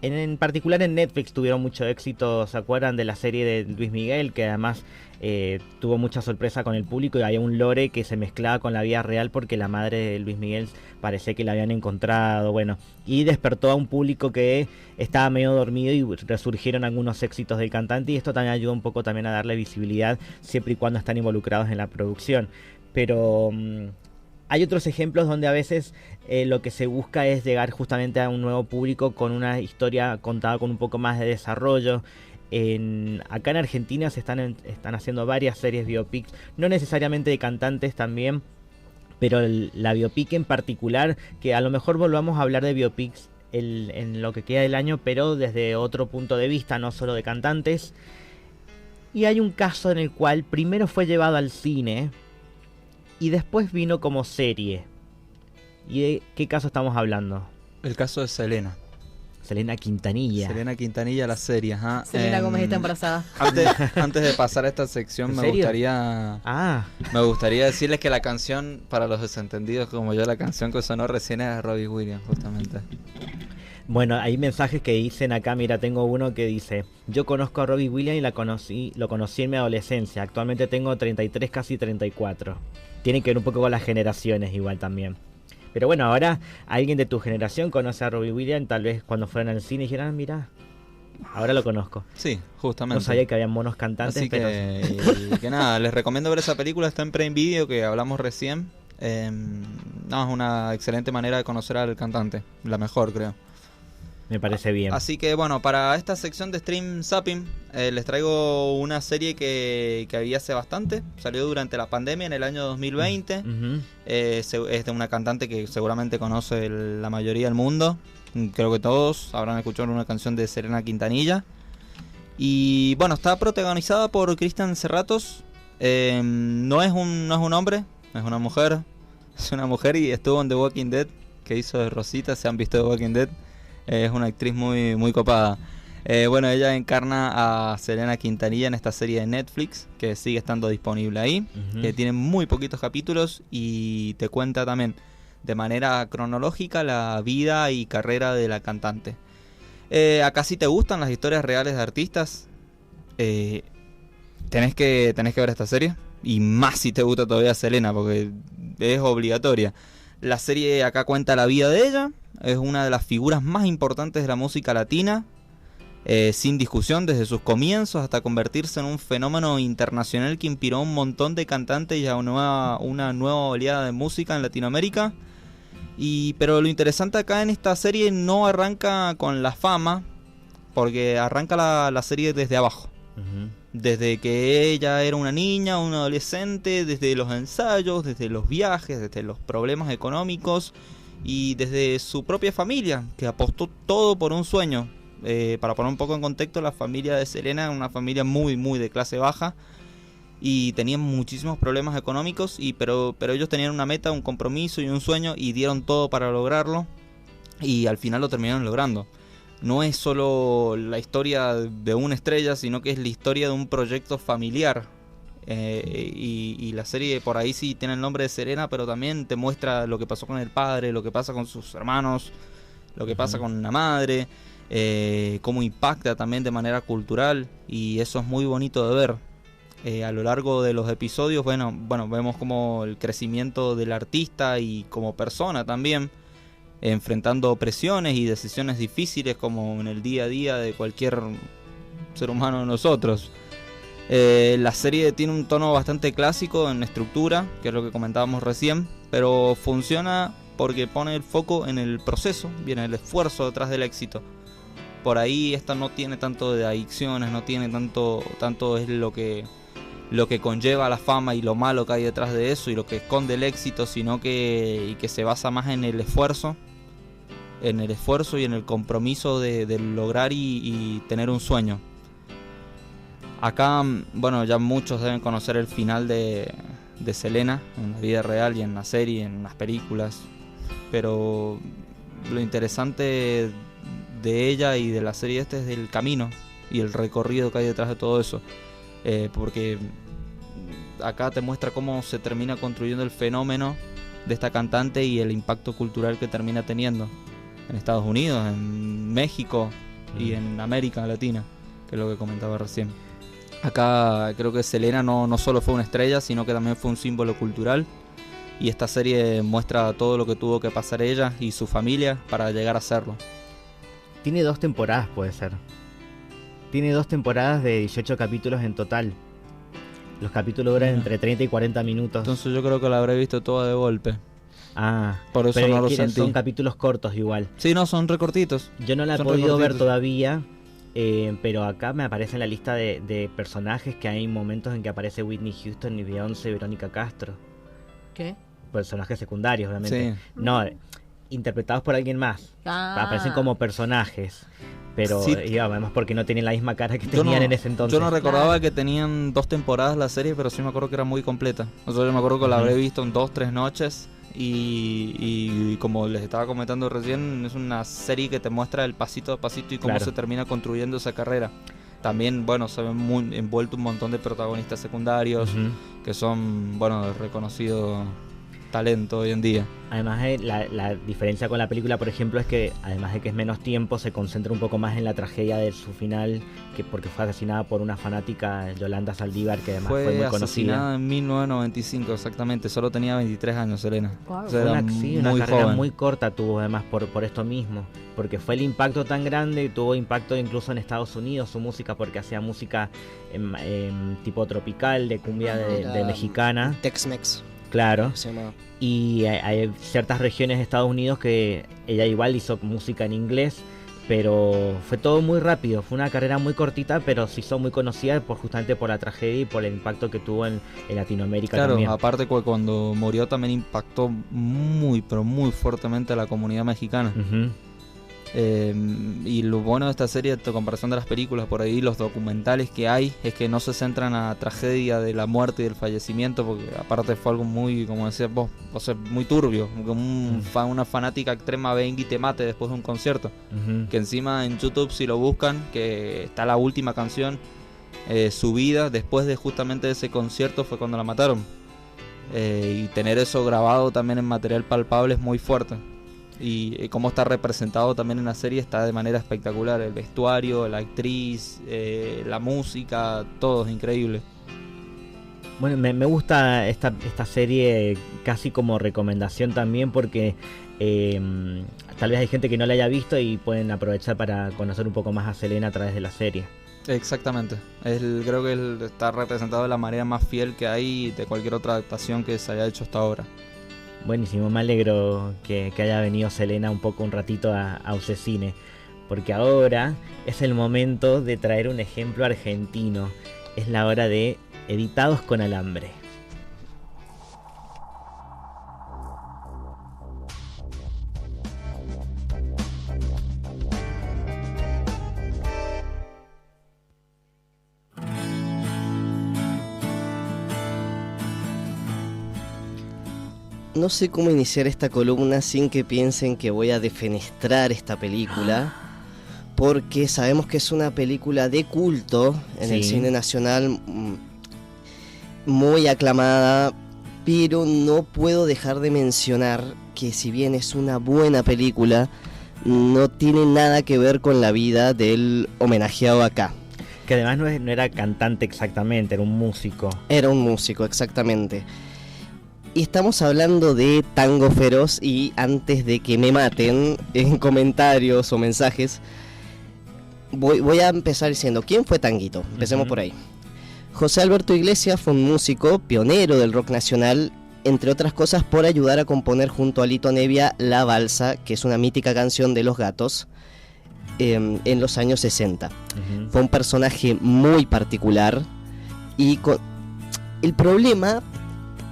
A: en particular en Netflix tuvieron mucho éxito. ¿Se acuerdan de la serie de Luis Miguel? Que además tuvo mucha sorpresa con el público y había un lore que se mezclaba con la vida real porque la madre de Luis Miguel parecía que la habían encontrado, bueno, y despertó a un público que estaba medio dormido y resurgieron algunos éxitos del cantante, y esto también ayuda un poco también a darle visibilidad siempre y cuando están involucrados en la producción. Pero hay otros ejemplos donde a veces lo que se busca es llegar justamente a un nuevo público con una historia contada con un poco más de desarrollo. Acá en Argentina se están haciendo varias series biopics, no necesariamente de cantantes también, pero la biopic en particular, que a lo mejor volvamos a hablar de biopics en lo que queda del año, pero desde otro punto de vista, no solo de cantantes. Y hay un caso en el cual primero fue llevado al cine y después vino como serie. ¿Y de qué caso estamos hablando?
C: El caso de Selena
A: Quintanilla.
C: Selena Quintanilla, la serie, ajá.
B: Selena Gómez está embarazada.
C: Antes de pasar a esta sección, me gustaría decirles que la canción, para los desentendidos como yo, la canción que sonó recién es de Robbie Williams, justamente.
A: Bueno, hay mensajes que dicen acá, mira, tengo uno que dice: yo conozco a Robbie Williams y lo conocí en mi adolescencia, actualmente tengo 33, casi 34. Tiene que ver un poco con las generaciones igual también. Pero bueno, ahora alguien de tu generación conoce a Robbie Williams, tal vez cuando fueron al cine dijeron, mira, ahora lo conozco.
C: Sí, justamente.
A: No sabía que había monos cantantes.
C: Así
A: pero
C: que nada, les recomiendo ver esa película, está en Prime Video, que hablamos recién. No, es una excelente manera de conocer al cantante, la mejor creo.
A: Me parece bien.
C: Así que bueno, para esta sección de Stream Zapping les traigo una serie que había hace bastante. Salió durante la pandemia en el año 2020. Es de una cantante que seguramente conoce la mayoría del mundo. Creo que todos habrán escuchado una canción de Selena Quintanilla. Y bueno, está protagonizada por Kristen Serratos. No es un hombre, es una mujer. Es una mujer y estuvo en The Walking Dead, que hizo de Rosita. Se han visto The Walking Dead. Es una actriz muy, muy copada. Bueno, ella encarna a Selena Quintanilla en esta serie de Netflix, que sigue estando disponible ahí, que tiene muy poquitos capítulos y te cuenta también de manera cronológica la vida y carrera de la cantante. Acá, si te gustan las historias reales de artistas, tenés que ver esta serie, y más si te gusta todavía Selena, porque es obligatoria. La serie acá cuenta la vida de ella. Es una de las figuras más importantes de la música latina, sin discusión, desde sus comienzos hasta convertirse en un fenómeno internacional que inspiró a un montón de cantantes y a una nueva oleada de música en Latinoamérica. Pero lo interesante acá en esta serie no arranca con la fama, porque arranca la serie desde abajo. Desde que ella era una niña, una adolescente, desde los ensayos, desde los viajes, desde los problemas económicos y desde su propia familia, que apostó todo por un sueño. Para poner un poco en contexto, la familia de Selena era una familia muy de clase baja y tenían muchísimos problemas económicos, pero ellos tenían una meta, un compromiso y un sueño y dieron todo para lograrlo, y al final lo terminaron logrando. No es solo la historia de una estrella, sino que es la historia de un proyecto familiar. Y la serie por ahí sí tiene el nombre de Selena, pero también te muestra lo que pasó con el padre, lo que pasa con sus hermanos, lo que pasa con la madre, cómo impacta también de manera cultural, y eso es muy bonito de ver. A lo largo de los episodios, bueno, vemos como el crecimiento del artista y como persona también, enfrentando presiones y decisiones difíciles como en el día a día de cualquier ser humano de nosotros. La serie tiene un tono bastante clásico en estructura, que es lo que comentábamos recién, pero funciona porque pone el foco en el proceso y en el esfuerzo detrás del éxito. Por ahí esta no tiene tanto de adicciones, no tiene tanto es lo que conlleva la fama y lo malo que hay detrás de eso y lo que esconde el éxito, sino que se basa más en el esfuerzo y en el compromiso de lograr y tener un sueño. Acá, bueno, ya muchos deben conocer el final de Selena en la vida real y en la serie, en las películas, pero lo interesante de ella y de la serie es el camino y el recorrido que hay detrás de todo eso, porque acá te muestra cómo se termina construyendo el fenómeno de esta cantante y el impacto cultural que termina teniendo en Estados Unidos, en México y en América Latina, que es lo que comentaba recién. Acá creo que Selena no solo fue una estrella, sino que también fue un símbolo cultural, y esta serie muestra todo lo que tuvo que pasar ella y su familia para llegar a serlo.
A: Tiene 2 temporadas, puede ser. Tiene 2 temporadas de 18 capítulos en total. Los capítulos duran entre 30 y 40 minutos.
C: Entonces yo creo que la habré visto toda de golpe.
A: Ah,
C: por eso
A: pero
C: no lo sentí.
A: Son capítulos cortos igual.
C: Sí, no, son recortitos.
A: Yo no la he podido ver todavía, pero acá me aparece en la lista de personajes que hay momentos en que aparece Whitney Houston y Beyoncé, Verónica Castro.
B: ¿Qué?
A: Personajes secundarios, obviamente.
C: Sí.
A: No, interpretados por alguien más. Aparecen como personajes. Pero
C: sí,
A: además porque no tienen la misma cara que tenían en ese entonces.
C: Yo no recordaba que tenían 2 temporadas la serie, pero sí me acuerdo que era muy completa. O sea, yo me acuerdo que la habré visto en 2-3 noches. Y como les estaba comentando recién, es una serie que te muestra el pasito a pasito y cómo se termina construyendo esa carrera. También, bueno, se ven muy envuelto un montón de protagonistas secundarios que son, bueno, de reconocido talento hoy en día.
A: Además, la diferencia con la película, por ejemplo, es que además de que es menos tiempo, se concentra un poco más en la tragedia de su final, que porque fue asesinada por una fanática, Yolanda Saldívar, que además fue muy conocida.
C: Fue asesinada en 1995, exactamente. Solo tenía 23 años, Selena.
A: Wow. O sea, era una carrera
C: joven.
A: muy corta tuvo, además, por esto mismo. Porque fue el impacto tan grande, y tuvo impacto incluso en Estados Unidos su música, porque hacía música tipo tropical, de cumbia de mexicana.
D: Tex-Mex.
A: Claro, y hay ciertas regiones de Estados Unidos que ella igual hizo música en inglés, pero fue todo muy rápido, fue una carrera muy cortita, pero se hizo muy conocida justamente por la tragedia y por el impacto que tuvo en Latinoamérica también.
C: Claro, aparte cuando murió también impactó muy, pero muy fuertemente a la comunidad mexicana. Y lo bueno de esta serie, en comparación de las películas, por ahí los documentales que hay, es que no se centran a la tragedia de la muerte y del fallecimiento, porque aparte fue algo muy, como decías vos, o sea, muy turbio, una fanática extrema venga y te mate después de un concierto, que encima en YouTube, si lo buscan, que está la última canción subida después de justamente ese concierto, fue cuando la mataron, y tener eso grabado también en material palpable es muy fuerte. Y cómo está representado también en la serie está de manera espectacular. El vestuario, la actriz, la música, todo es increíble.
A: Bueno, me gusta esta serie casi como recomendación también, porque tal vez hay gente que no la haya visto y pueden aprovechar para conocer un poco más a Selena a través de la serie.
C: Exactamente. Creo que está representado de la manera más fiel que hay de cualquier otra adaptación que se haya hecho hasta ahora.
A: Buenísimo, me alegro que haya venido Selena un ratito a Cine, porque ahora es el momento de traer un ejemplo argentino. Es la hora de Editados con Alambre.
D: no sé cómo iniciar esta columna sin que piensen que voy a defenestrar esta película, porque sabemos que es una película de culto en el cine nacional, muy aclamada, pero no puedo dejar de mencionar que si bien es una buena película, no tiene nada que ver con la vida del homenajeado acá.
A: Que además no era cantante exactamente, era un músico.
D: Era un músico, exactamente. Y estamos hablando de Tango Feroz, y antes de que me maten en comentarios o mensajes, voy a empezar diciendo, ¿quién fue Tanguito? Empecemos por ahí. José Alberto Iglesias fue un músico pionero del rock nacional, entre otras cosas por ayudar a componer junto a Lito Nevia La Balsa, que es una mítica canción de Los Gatos, en los años 60. Fue un personaje muy particular, y el problema,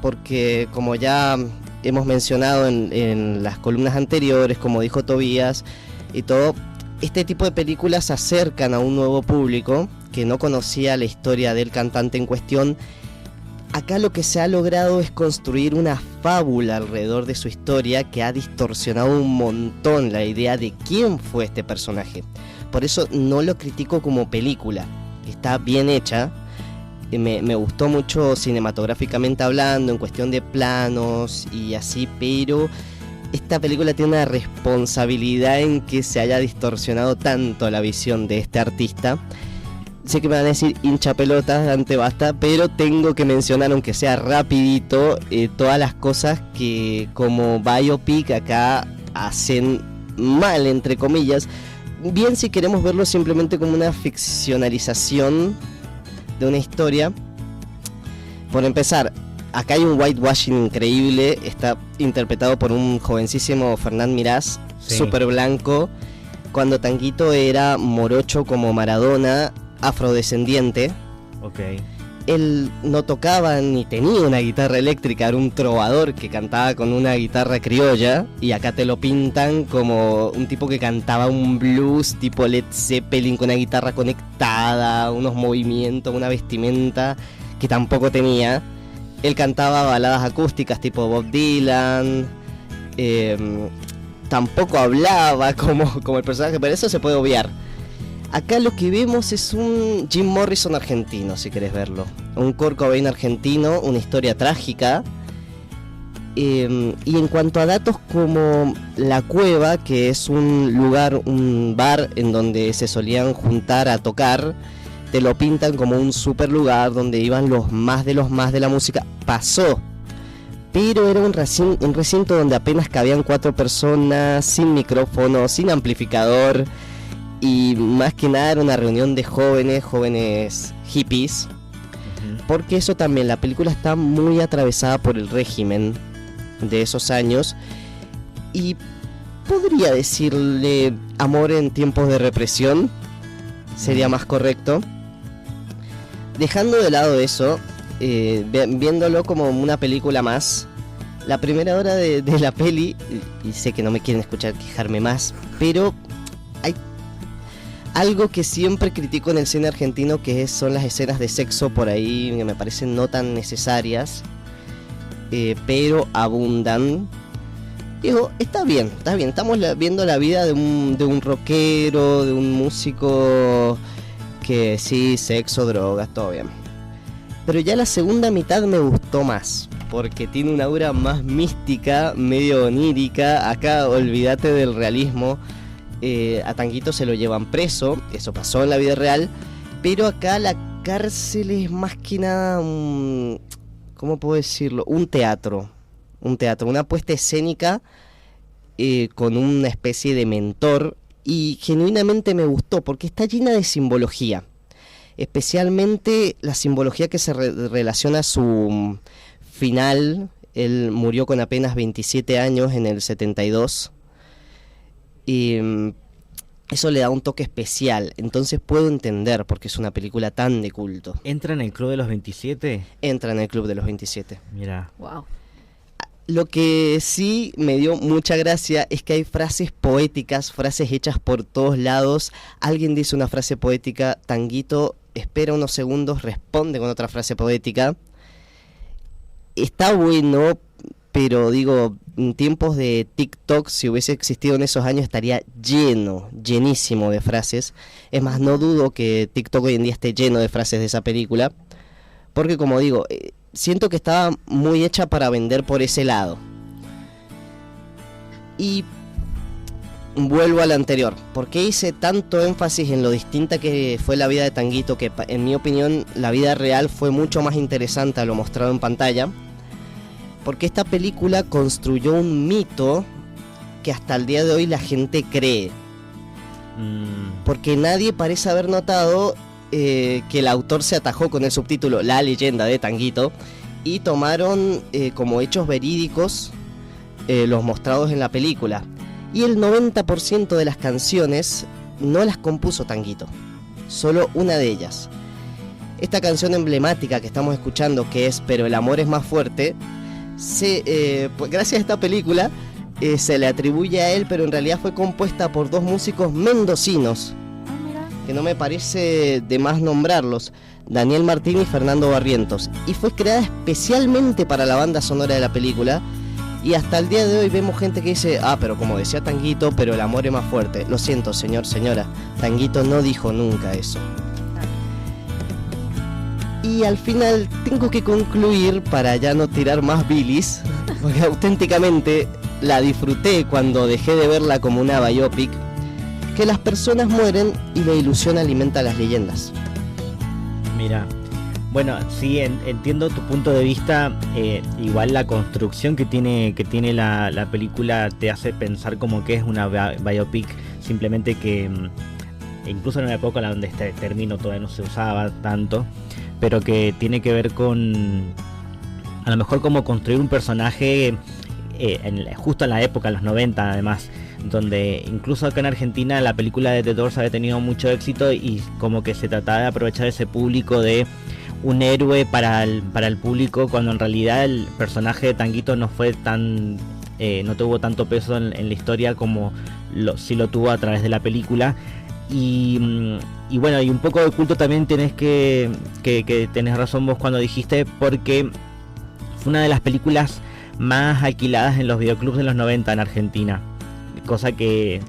D: porque como ya hemos mencionado en las columnas anteriores, como dijo Tobías y todo, este tipo de películas acercan a un nuevo público que no conocía la historia del cantante en cuestión. Acá lo que se ha logrado es construir una fábula alrededor de su historia que ha distorsionado un montón la idea de quién fue este personaje. Por eso no lo critico como película, está bien hecha, me gustó mucho cinematográficamente hablando, en cuestión de planos y así, pero esta película tiene una responsabilidad en que se haya distorsionado tanto la visión de este artista. Sé que me van a decir hincha pelotas, Dante Basta, pero tengo que mencionar, aunque sea rapidito, todas las cosas que como biopic acá hacen mal, entre comillas. Bien, si queremos verlo simplemente como una ficcionalización de una historia. Por empezar, acá hay un whitewashing increíble, está interpretado por un jovencísimo Fernán Mirás, súper blanco, cuando Tanguito era morocho como Maradona, afrodescendiente. Él no tocaba ni tenía una guitarra eléctrica, era un trovador que cantaba con una guitarra criolla, y acá te lo pintan como un tipo que cantaba un blues tipo Led Zeppelin, con una guitarra conectada, unos movimientos, una vestimenta que tampoco tenía. Él cantaba baladas acústicas tipo Bob Dylan, tampoco hablaba como el personaje, pero eso se puede obviar. Acá lo que vemos es un Jim Morrison argentino, si querés verlo. Un Kurt Cobain argentino, una historia trágica. Y en cuanto a datos como La Cueva, que es un lugar, un bar en donde se solían juntar a tocar, te lo pintan como un super lugar donde iban los más de la música. Pasó, pero era un recinto donde apenas cabían 4 personas, sin micrófono, sin amplificador. Y más que nada era una reunión de jóvenes hippies, porque eso también, la película está muy atravesada por el régimen de esos años, y podría decirle amor en tiempos de represión, sería más correcto. Dejando de lado eso, viéndolo como una película más, la primera hora de la peli, y sé que no me quieren escuchar quejarme más, pero hay algo que siempre critico en el cine argentino, que son las escenas de sexo por ahí, que me parecen no tan necesarias, pero abundan. Digo, está bien, estamos viendo la vida de un rockero, de un músico que sí, sexo, drogas, todo bien. Pero ya la segunda mitad me gustó más, porque tiene una aura más mística, medio onírica. Acá olvídate del realismo. A Tanguito se lo llevan preso, eso pasó en la vida real, pero acá la cárcel es más que nada ¿cómo puedo decirlo? Un teatro, una puesta escénica con una especie de mentor, y genuinamente me gustó porque está llena de simbología, especialmente la simbología que se relaciona a su final. Él murió con apenas 27 años en el 72. Y eso le da un toque especial, entonces puedo entender por qué es una película tan de culto.
A: ¿Entra en el Club de los 27?
D: Entra en el Club de los 27.
A: Mira.
B: Wow.
D: Lo que sí me dio mucha gracia es que hay frases poéticas, frases hechas por todos lados. Alguien dice una frase poética, Tanguito espera unos segundos, responde con otra frase poética. Está bueno, pero digo, en tiempos de TikTok, si hubiese existido en esos años, estaría llenísimo de frases. Es más, no dudo que TikTok hoy en día esté lleno de frases de esa película, porque como digo, siento que estaba muy hecha para vender por ese lado. Y vuelvo al anterior. ¿Por qué hice tanto énfasis en lo distinta que fue la vida de Tanguito? Que en mi opinión la vida real fue mucho más interesante a lo mostrado en pantalla. Porque esta película construyó un mito que hasta el día de hoy la gente cree. Porque nadie parece haber notado que el autor se atajó con el subtítulo La leyenda de Tanguito y tomaron como hechos verídicos los mostrados en la película. Y el 90% de las canciones no las compuso Tanguito, solo una de ellas. Esta canción emblemática que estamos escuchando, que es Pero el amor es más fuerte, pues gracias a esta película se le atribuye a él, pero en realidad fue compuesta por dos músicos mendocinos, que no me parece de más nombrarlos, Daniel Martín y Fernando Barrientos, y fue creada especialmente para la banda sonora de la película. Y hasta el día de hoy vemos gente que dice, pero como decía Tanguito, pero el amor es más fuerte. Lo siento, señor, señora, Tanguito no dijo nunca eso. Y al final tengo que concluir, para ya no tirar más bilis, porque auténticamente la disfruté cuando dejé de verla como una biopic, que las personas mueren y la ilusión alimenta las leyendas.
A: Mira, bueno, sí, entiendo tu punto de vista. Igual la construcción que tiene la película te hace pensar como que es una biopic, simplemente que incluso en una época en donde este término todavía no se usaba tanto, pero que tiene que ver con a lo mejor como construir un personaje justo en la época, en los 90 además, donde incluso acá en Argentina la película de The Doors había tenido mucho éxito y como que se trataba de aprovechar ese público de un héroe para el público, cuando en realidad el personaje de Tanguito no fue tan no tuvo tanto peso en la historia como sí lo tuvo a través de la película. Y bueno, y un poco de culto también tenés que tenés razón vos cuando dijiste, porque fue una de las películas más alquiladas en los videoclubs de los 90 en Argentina, cosa que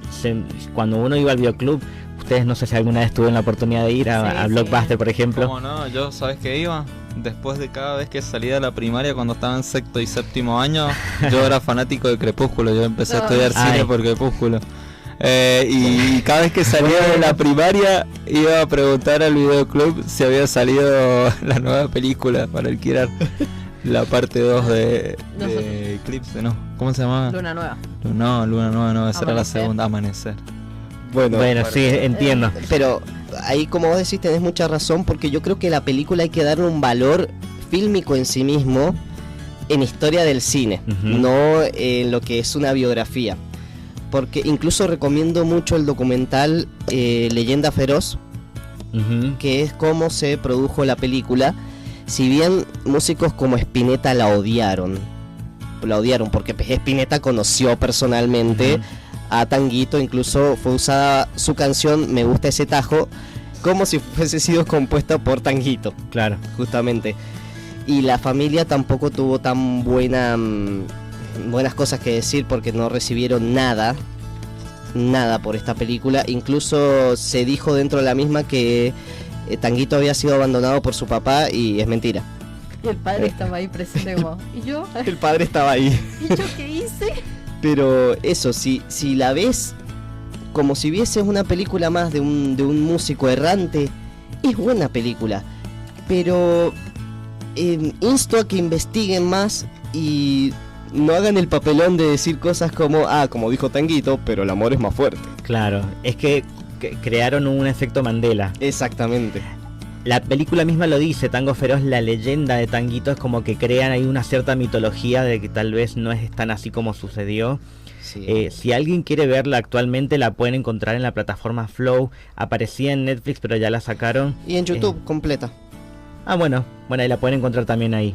A: cuando uno iba al videoclub, ustedes no sé si alguna vez tuvieron la oportunidad de ir a Blockbuster, por ejemplo.
C: ¿Cómo no? Yo, ¿sabes qué iba? Después de cada vez que salía de la primaria, cuando estaba en sexto y séptimo año, yo era fanático de Crepúsculo. Yo empecé a estudiar cine por Crepúsculo. Y cada vez que salía de la primaria iba a preguntar al videoclub si había salido la nueva película para alquilar. La parte 2 de Eclipse, ¿no? ¿Cómo se llamaba?
B: Luna Nueva.
C: No, Luna Nueva no, esa era la segunda, Amanecer.
D: Bueno,
A: sí, entiendo.
D: Pero ahí, como vos decís, tenés mucha razón, porque yo creo que la película hay que darle un valor fílmico en sí mismo, en historia del cine, no en lo que es una biografía. Porque incluso recomiendo mucho el documental Leyenda Feroz, que es cómo se produjo la película. Si bien músicos como Spinetta la odiaron porque Spinetta conoció personalmente a Tanguito, incluso fue usada su canción Me gusta ese tajo como si fuese sido compuesta por Tanguito.
A: Claro,
D: justamente. Y la familia tampoco tuvo tan buenas cosas que decir, porque no recibieron nada por esta película. Incluso se dijo dentro de la misma que Tanguito había sido abandonado por su papá, y es mentira.
B: Y el padre estaba ahí presente como, ¿y yo?
D: El padre estaba ahí.
B: ¿Y yo qué hice?
D: Pero eso, si la ves como si vieses una película más de un músico errante, es buena película. Pero insto a que investiguen más y no hagan el papelón de decir cosas como, como dijo Tanguito, pero el amor es más fuerte.
A: Claro, es que crearon un efecto Mandela.
D: Exactamente.
A: La película misma lo dice, Tango Feroz, la leyenda de Tanguito, es como que crean ahí una cierta mitología de que tal vez no es tan así como sucedió.
D: Sí.
A: Si alguien quiere verla actualmente, la pueden encontrar en la plataforma Flow. Aparecía en Netflix, pero ya la sacaron.
D: Y en YouTube completa.
A: Bueno, ahí la pueden encontrar también ahí.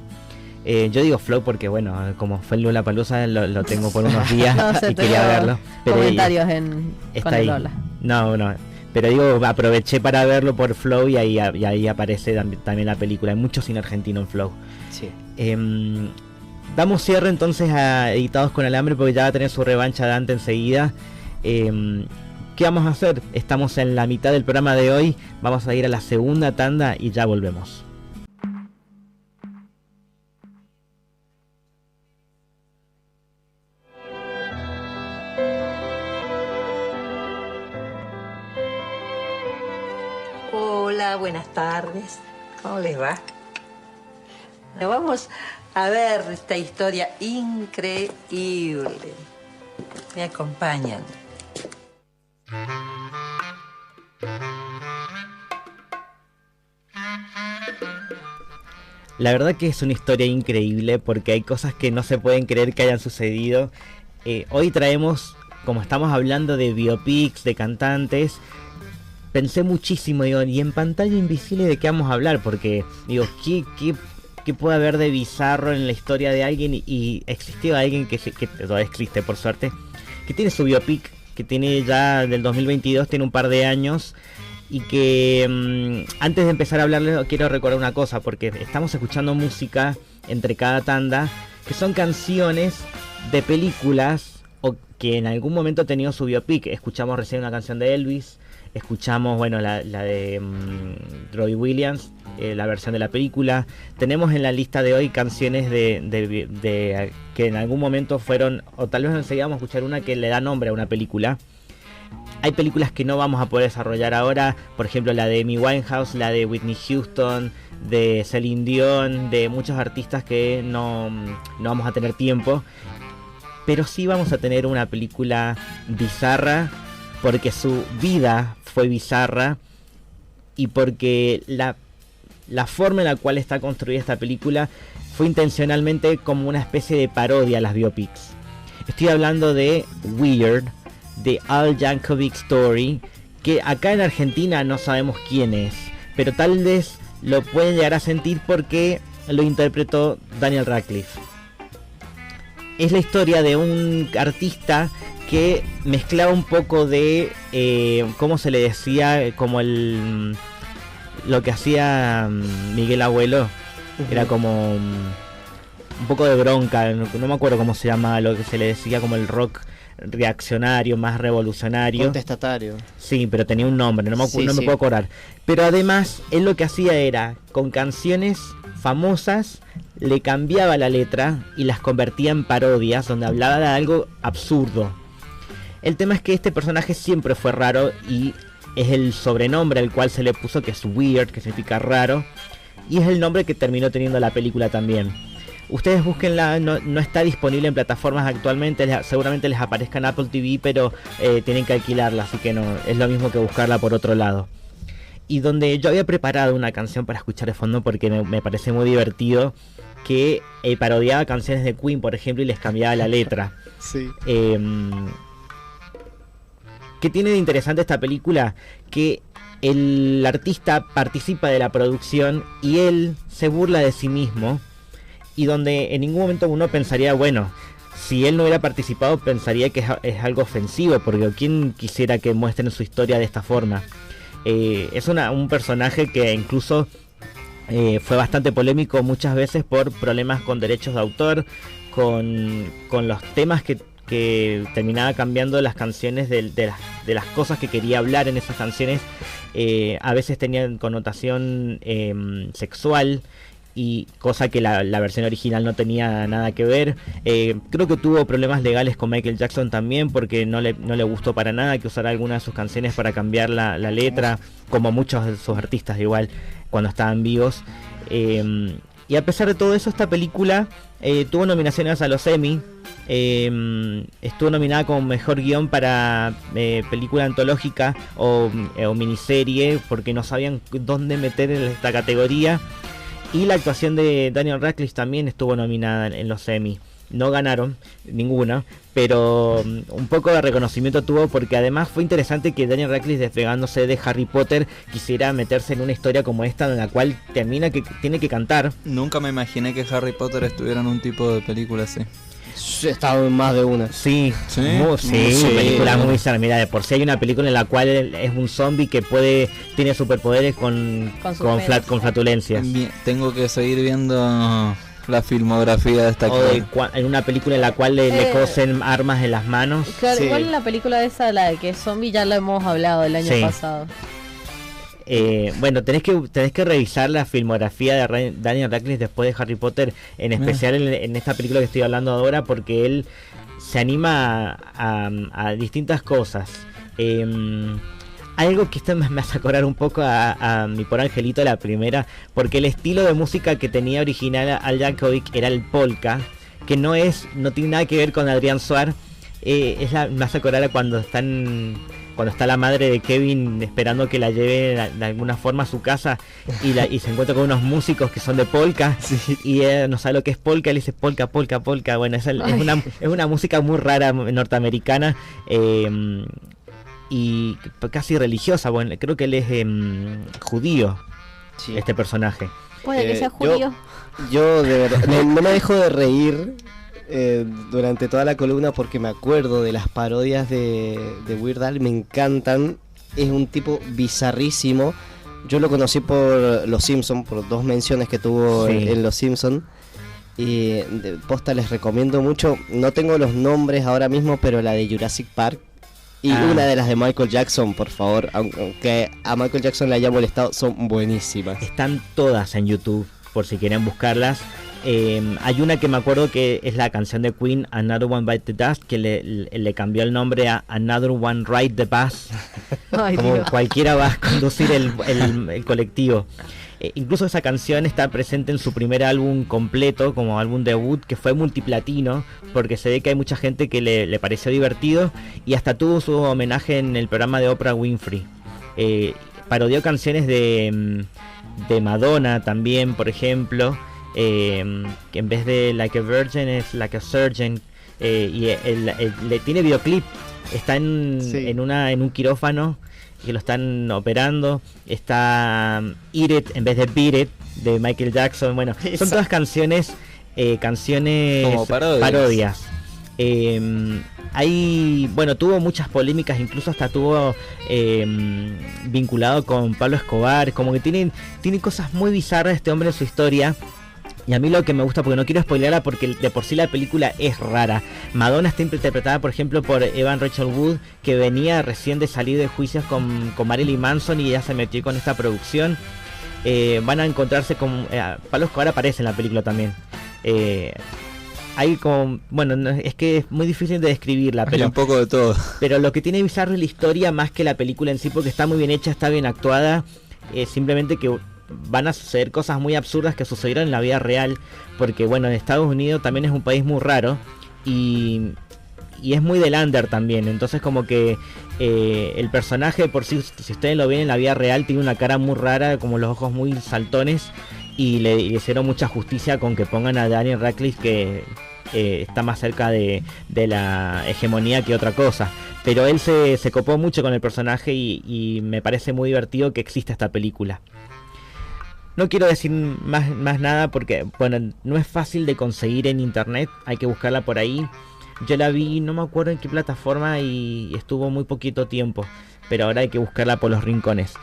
A: Yo digo Flow porque, bueno, como fue el Lollapalooza, lo tengo por unos días y quería verlo. Pero
B: comentarios
A: está
B: con el
A: ahí.
B: Lola.
A: No, pero digo, aproveché para verlo por Flow y ahí aparece también la película. Hay mucho cine argentino en Flow.
D: Sí.
A: damos cierre entonces a Editados con Alambre, porque ya va a tener su revancha Dante enseguida. ¿Qué vamos a hacer? Estamos en la mitad del programa de hoy, vamos a ir a la segunda tanda y ya volvemos.
G: Hola, buenas tardes. ¿Cómo les va? Vamos a ver esta historia increíble. Me acompañan.
A: La verdad que es una historia increíble porque hay cosas que no se pueden creer que hayan sucedido. Hoy traemos, como estamos hablando de biopics, de cantantes, pensé muchísimo, digo, y en Pantalla Invisible de qué vamos a hablar, porque digo, ¿qué puede haber de bizarro en la historia de alguien? Y existió alguien que todavía existe por suerte, que tiene su biopic, que tiene ya del 2022, tiene un par de años, y que antes de empezar a hablarles quiero recordar una cosa, porque estamos escuchando música entre cada tanda, que son canciones de películas o que en algún momento ha tenido su biopic. Escuchamos recién una canción de Elvis, escuchamos, bueno, la de Robbie Williams, la versión de la película. Tenemos en la lista de hoy canciones de que en algún momento fueron, o tal vez enseguida vamos a escuchar una que le da nombre a una película. Hay películas que no vamos a poder desarrollar ahora, por ejemplo la de Amy Winehouse, la de Whitney Houston, de Celine Dion, de muchos artistas que no vamos a tener tiempo. Pero sí vamos a tener una película bizarra, porque su vida fue bizarra y porque la forma en la cual está construida esta película fue intencionalmente como una especie de parodia a las biopics. Estoy hablando de Weird, de Al Yankovic Story, que acá en Argentina no sabemos quién es, pero tal vez lo pueden llegar a sentir porque lo interpretó Daniel Radcliffe. Es la historia de un artista que mezclaba un poco de, ¿cómo se le decía? Como lo que hacía Miguel Abuelo. Era como un poco de bronca, no me acuerdo cómo se llama, lo que se le decía como el rock reaccionario, más revolucionario.
D: Contestatario.
A: Sí, pero tenía un nombre, no me puedo acordar. Pero además, él lo que hacía era, con canciones famosas, le cambiaba la letra y las convertía en parodias, donde hablaba de algo absurdo. El tema es que este personaje siempre fue raro y es el sobrenombre al cual se le puso, que es Weird, que significa raro, y es el nombre que terminó teniendo la película también. Ustedes búsquenla, no está disponible en plataformas actualmente, seguramente les aparezca en Apple TV, pero tienen que alquilarla, así que no, es lo mismo que buscarla por otro lado. Y donde yo había preparado una canción para escuchar de fondo porque me parece muy divertido, que parodiaba canciones de Queen, por ejemplo, y les cambiaba la letra.
D: Sí.
A: ¿Qué tiene de interesante esta película? Que el artista participa de la producción y él se burla de sí mismo, y donde en ningún momento uno pensaría, bueno, si él no hubiera participado pensaría que es algo ofensivo, porque ¿quién quisiera que muestren su historia de esta forma? Es un personaje que incluso fue bastante polémico muchas veces por problemas con derechos de autor, con los temas que terminaba cambiando las canciones de las cosas que quería hablar en esas canciones. A veces tenían connotación sexual, y cosa que la versión original no tenía nada que ver. Creo que tuvo problemas legales con Michael Jackson también, porque no le gustó para nada que usara alguna de sus canciones para cambiar la letra, como muchos de sus artistas igual cuando estaban vivos. Y a pesar de todo eso, esta película tuvo nominaciones a los Emmy. Estuvo nominada como mejor guión para película antológica o miniserie, porque no sabían dónde meter en esta categoría. Y la actuación de Daniel Radcliffe también estuvo nominada en los Emmy. No ganaron ninguna, pero un poco de reconocimiento tuvo, porque además fue interesante que Daniel Radcliffe, despegándose de Harry Potter, quisiera meterse en una historia como esta, en la cual tiene que cantar.
C: Nunca me imaginé que Harry Potter estuviera en un tipo de película así.
D: He estado en más de una.
A: Sí, películas muy bizarras. Mira, de por sí hay una película en la cual es un zombie que tiene superpoderes con flatulencias.
C: Bien, tengo que seguir viendo la filmografía de esta
A: O de
C: actor.
A: en una película en la cual le cosen armas en las manos.
B: Claro,
D: Sí.
B: igual la película esa, la de que es zombie, ya la hemos hablado el año
A: Sí.
B: pasado.
A: Bueno, tenés que revisar la filmografía de Daniel Radcliffe después de Harry Potter, en especial en esta película que estoy hablando ahora, porque él se anima a distintas cosas. Algo que esto me hace acordar un poco a Mi Pobre Angelito, la primera, porque el estilo de música que tenía original Al Yankovic era el polka, que no tiene nada que ver con Adrián Suar. Me hace acordar a cuando está la madre de Kevin esperando que la lleve de alguna forma a su casa y se encuentra con unos músicos que son de polka, y ella no sabe lo que es polka, le dice polka, polka, polka. Bueno, es una música muy rara norteamericana, y casi religiosa. Bueno, creo que él es judío,
D: Sí.
A: este personaje.
B: Puede que sea judío.
D: Yo de verdad no me dejo de reír durante toda la columna porque me acuerdo de las parodias de Weird Al, me encantan. Es un tipo bizarrísimo. Yo lo conocí por Los Simpson, por 2 menciones que tuvo
A: Sí.
D: en Los Simpson. Y de posta les recomiendo mucho. No tengo los nombres ahora mismo, pero la de Jurassic Park y una de las de Michael Jackson, por favor, aunque a Michael Jackson le haya molestado, son buenísimas.
A: Están todas en YouTube, por si quieren buscarlas. Hay una que me acuerdo que es la canción de Queen, Another One Bite the Dust, que le cambió el nombre a Another One Ride the Bus.
B: Ay,
A: Como
B: Dios.
A: cualquiera va a conducir el colectivo. Incluso esa canción está presente en su primer álbum completo, como álbum debut, que fue multiplatino, porque se ve que hay mucha gente que le pareció divertido, y hasta tuvo su homenaje en el programa de Oprah Winfrey. Parodió canciones de Madonna también, por ejemplo, que en vez de Like a Virgin es Like a Surgeon, y le tiene videoclip. Está en un quirófano que lo están operando. Está Eat It en vez de Beat It de Michael Jackson. Bueno, son todas canciones
C: Como parodias.
A: Tuvo muchas polémicas, incluso hasta tuvo vinculado con Pablo Escobar. Como que tiene cosas muy bizarras este hombre en su historia. Y a mí lo que me gusta, porque no quiero spoilearla porque de por sí la película es rara. Madonna está interpretada, por ejemplo, por Evan Rachel Wood, que venía recién de salir de juicios con Marilyn Manson, y ya se metió con esta producción. Van a encontrarse con... Pablo Escobar aparece en la película también. Hay como... Bueno, es que es muy difícil de describirla,
C: Hay
A: pero...
C: un poco de todo.
A: Pero lo que tiene bizarro es la historia más que la película en sí, porque está muy bien hecha, está bien actuada. Simplemente que van a suceder cosas muy absurdas que sucedieron en la vida real, porque bueno, Estados Unidos también es un país muy raro, y es muy del under también. Entonces como que el personaje por sí, si ustedes lo ven en la vida real, tiene una cara muy rara, como los ojos muy saltones, y le hicieron mucha justicia con que pongan a Daniel Radcliffe, que está más cerca de la hegemonía que otra cosa. Pero él se copó mucho con el personaje, y me parece muy divertido que exista esta película. No quiero decir más nada porque, bueno, no es fácil de conseguir en internet, hay que buscarla por ahí. Yo la vi, no me acuerdo en qué plataforma, y estuvo muy poquito tiempo, pero ahora hay que buscarla por los rincones.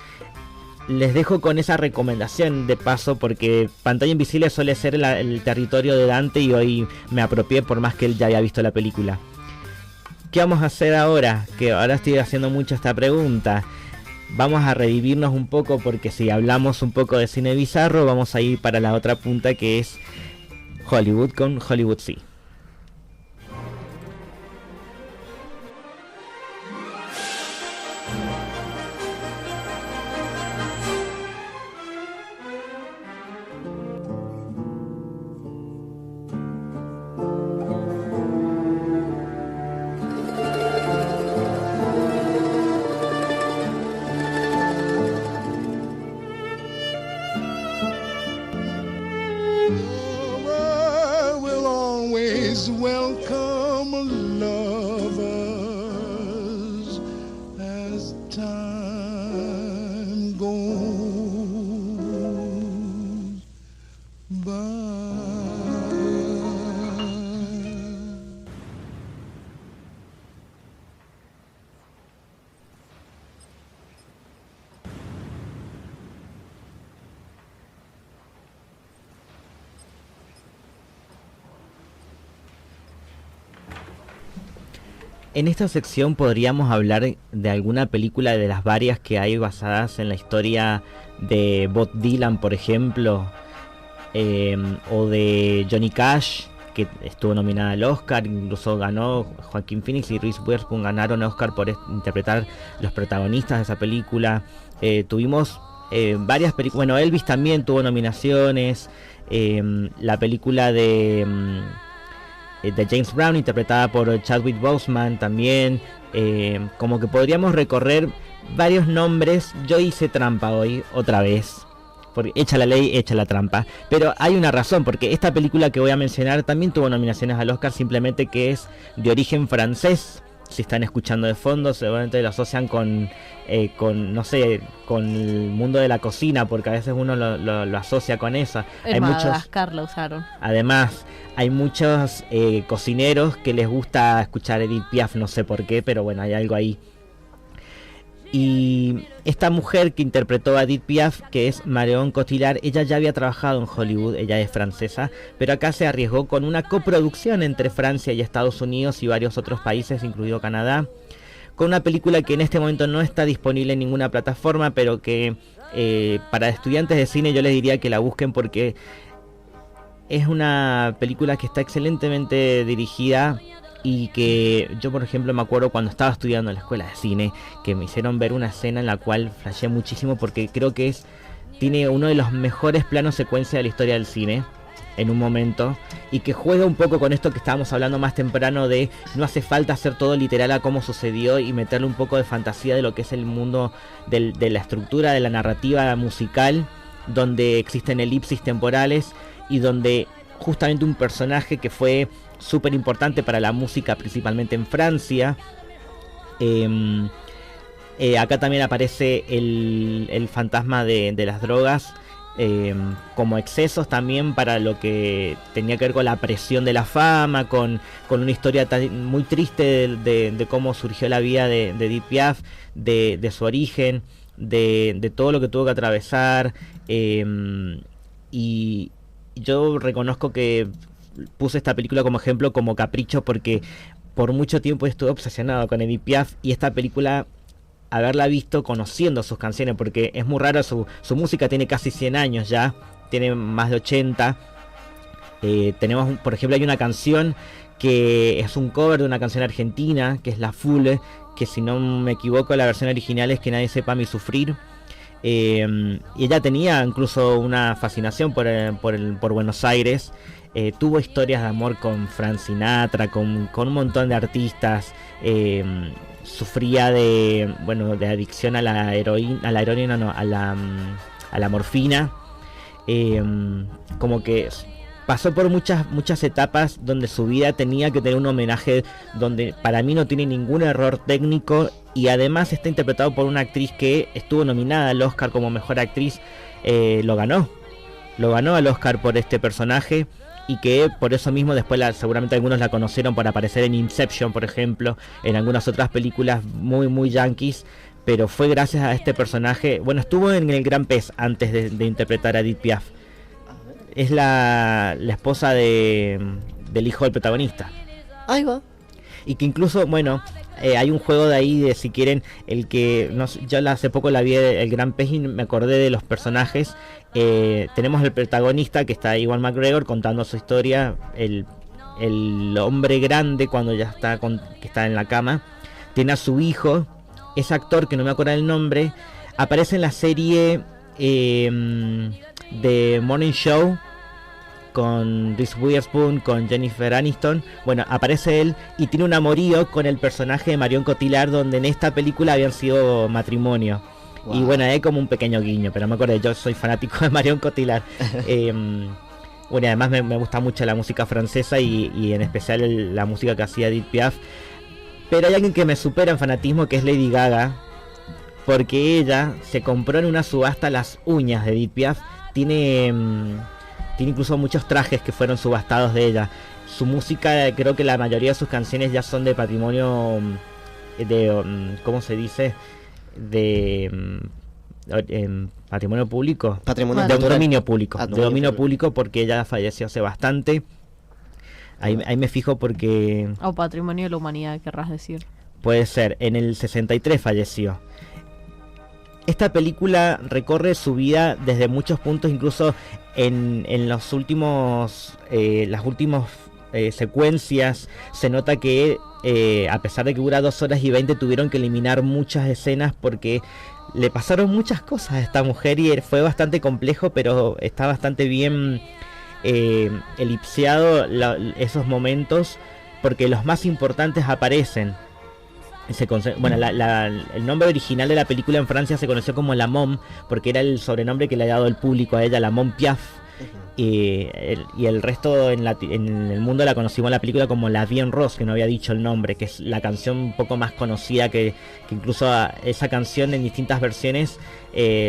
A: Les dejo con esa recomendación de paso, porque Pantalla Invisible suele ser el territorio de Dante, y hoy me apropié por más que él ya haya visto la película. ¿Qué vamos a hacer ahora? Que ahora estoy haciendo mucho esta pregunta. Vamos a revivirnos un poco, porque si hablamos un poco de cine bizarro, vamos a ir para la otra punta, que es Hollywood con Hollywood Sí.
H: Welcome lovers as time goes by.
A: En esta sección podríamos hablar de alguna película de las varias que hay basadas en la historia de Bob Dylan, por ejemplo, o de Johnny Cash, que estuvo nominada al Oscar, incluso ganó. Joaquin Phoenix y Reese Witherspoon ganaron Oscar por interpretar los protagonistas de esa película. Tuvimos varias películas, bueno, Elvis también tuvo nominaciones, la película de James Brown interpretada por Chadwick Boseman también, como que podríamos recorrer varios nombres. Yo hice trampa hoy otra vez, porque echa la ley, echa la trampa, pero hay una razón, porque esta película que voy a mencionar también tuvo nominaciones al Oscar, simplemente que es de origen francés. Si están escuchando de fondo, seguramente lo asocian con no sé, con el mundo de la cocina, porque a veces uno lo asocia con esa.
B: En Madagascar lo usaron.
A: Además, hay muchos cocineros que les gusta escuchar Edith Piaf, no sé por qué, pero bueno, hay algo ahí. Y esta mujer que interpretó a Edith Piaf, que es Marion Cotillard, ella ya había trabajado en Hollywood, ella es francesa, pero acá se arriesgó con una coproducción entre Francia y Estados Unidos y varios otros países, incluido Canadá, con una película que en este momento no está disponible en ninguna plataforma, pero que para estudiantes de cine yo les diría que la busquen, porque es una película que está excelentemente dirigida. Y que yo, por ejemplo, me acuerdo cuando estaba estudiando en la escuela de cine, que me hicieron ver una escena en la cual flasheé muchísimo, porque creo que tiene uno de los mejores planos secuencia de la historia del cine en un momento, y que juega un poco con esto que estábamos hablando más temprano de no hace falta hacer todo literal a cómo sucedió, y meterle un poco de fantasía de lo que es el mundo de la estructura de la narrativa musical, donde existen elipsis temporales y donde justamente un personaje que fue súper importante para la música, principalmente en Francia. Acá también aparece el fantasma de las drogas, como excesos también para lo que tenía que ver con la presión de la fama, con una historia muy triste de cómo surgió la vida de Edith Piaf, de su origen, de todo lo que tuvo que atravesar. Y yo reconozco que puse esta película como ejemplo, como capricho, porque por mucho tiempo estuve obsesionado con Edith Piaf, y esta película, haberla visto conociendo sus canciones, porque es muy raro, su música tiene casi 100 años ya, tiene más de 80. Tenemos, por ejemplo, hay una canción que es un cover de una canción argentina, que es La Foule, que si no me equivoco la versión original es Que nadie sepa mi sufrir. Y ella tenía incluso una fascinación por Buenos Aires. Tuvo historias de amor con Frank Sinatra, con un montón de artistas. Sufría de adicción a la heroína, a la morfina. Como que pasó por muchas etapas donde su vida tenía que tener un homenaje, donde para mí no tiene ningún error técnico, y además está interpretado por una actriz que estuvo nominada al Oscar como mejor actriz. Lo ganó al Oscar por este personaje, y que por eso mismo después seguramente algunos la conocieron por aparecer en Inception, por ejemplo, en algunas otras películas muy muy yankees, pero fue gracias a este personaje. Bueno, estuvo en el Gran Pez antes de interpretar a Edith Piaf. Es la esposa del hijo del protagonista.
D: Ahí va.
A: Y que incluso, bueno, hay un juego de ahí de, si quieren, el que yo hace poco la vi, el Gran Pez, y me acordé de los personajes. Tenemos el protagonista, que está Ewan McGregor contando su historia, el hombre grande cuando ya que está en la cama. Tiene a su hijo, ese actor que no me acuerdo el nombre, aparece en la serie de Morning Show con Reese Witherspoon, con Jennifer Aniston. Bueno, aparece él y tiene un amorío con el personaje de Marion Cotillard, donde en esta película habían sido matrimonio. Wow. Y bueno, hay como un pequeño guiño, pero me acuerdo, yo soy fanático de Marion Cotillard. Bueno, además me gusta mucho la música francesa, y en especial la música que hacía Edith Piaf. Pero hay alguien que me supera en fanatismo, que es Lady Gaga, porque ella se compró en una subasta las uñas de Edith Piaf. Tiene incluso muchos trajes que fueron subastados de ella. Su música, creo que la mayoría de sus canciones ya son de patrimonio ¿cómo se dice? De patrimonio público.
D: Patrimonio
A: de dominio público. De dominio público, porque ella falleció hace bastante. Ahí me fijo porque...
B: O Patrimonio de la Humanidad, querrás decir.
A: Puede ser, en el 63 falleció. Esta película recorre su vida desde muchos puntos, incluso en los últimos, las últimas secuencias se nota que a pesar de que dura 2 horas y 20 tuvieron que eliminar muchas escenas porque le pasaron muchas cosas a esta mujer y fue bastante complejo, pero está bastante bien elipseado esos momentos porque los más importantes aparecen. Bueno, el nombre original de la película en Francia se conoció como La Mom, porque era el sobrenombre que le ha dado el público a ella, La Mom Piaf. Y el resto en el mundo la conocimos la película como La Vie en Rose, que no había dicho el nombre, que es la canción un poco más conocida, que incluso esa canción en distintas versiones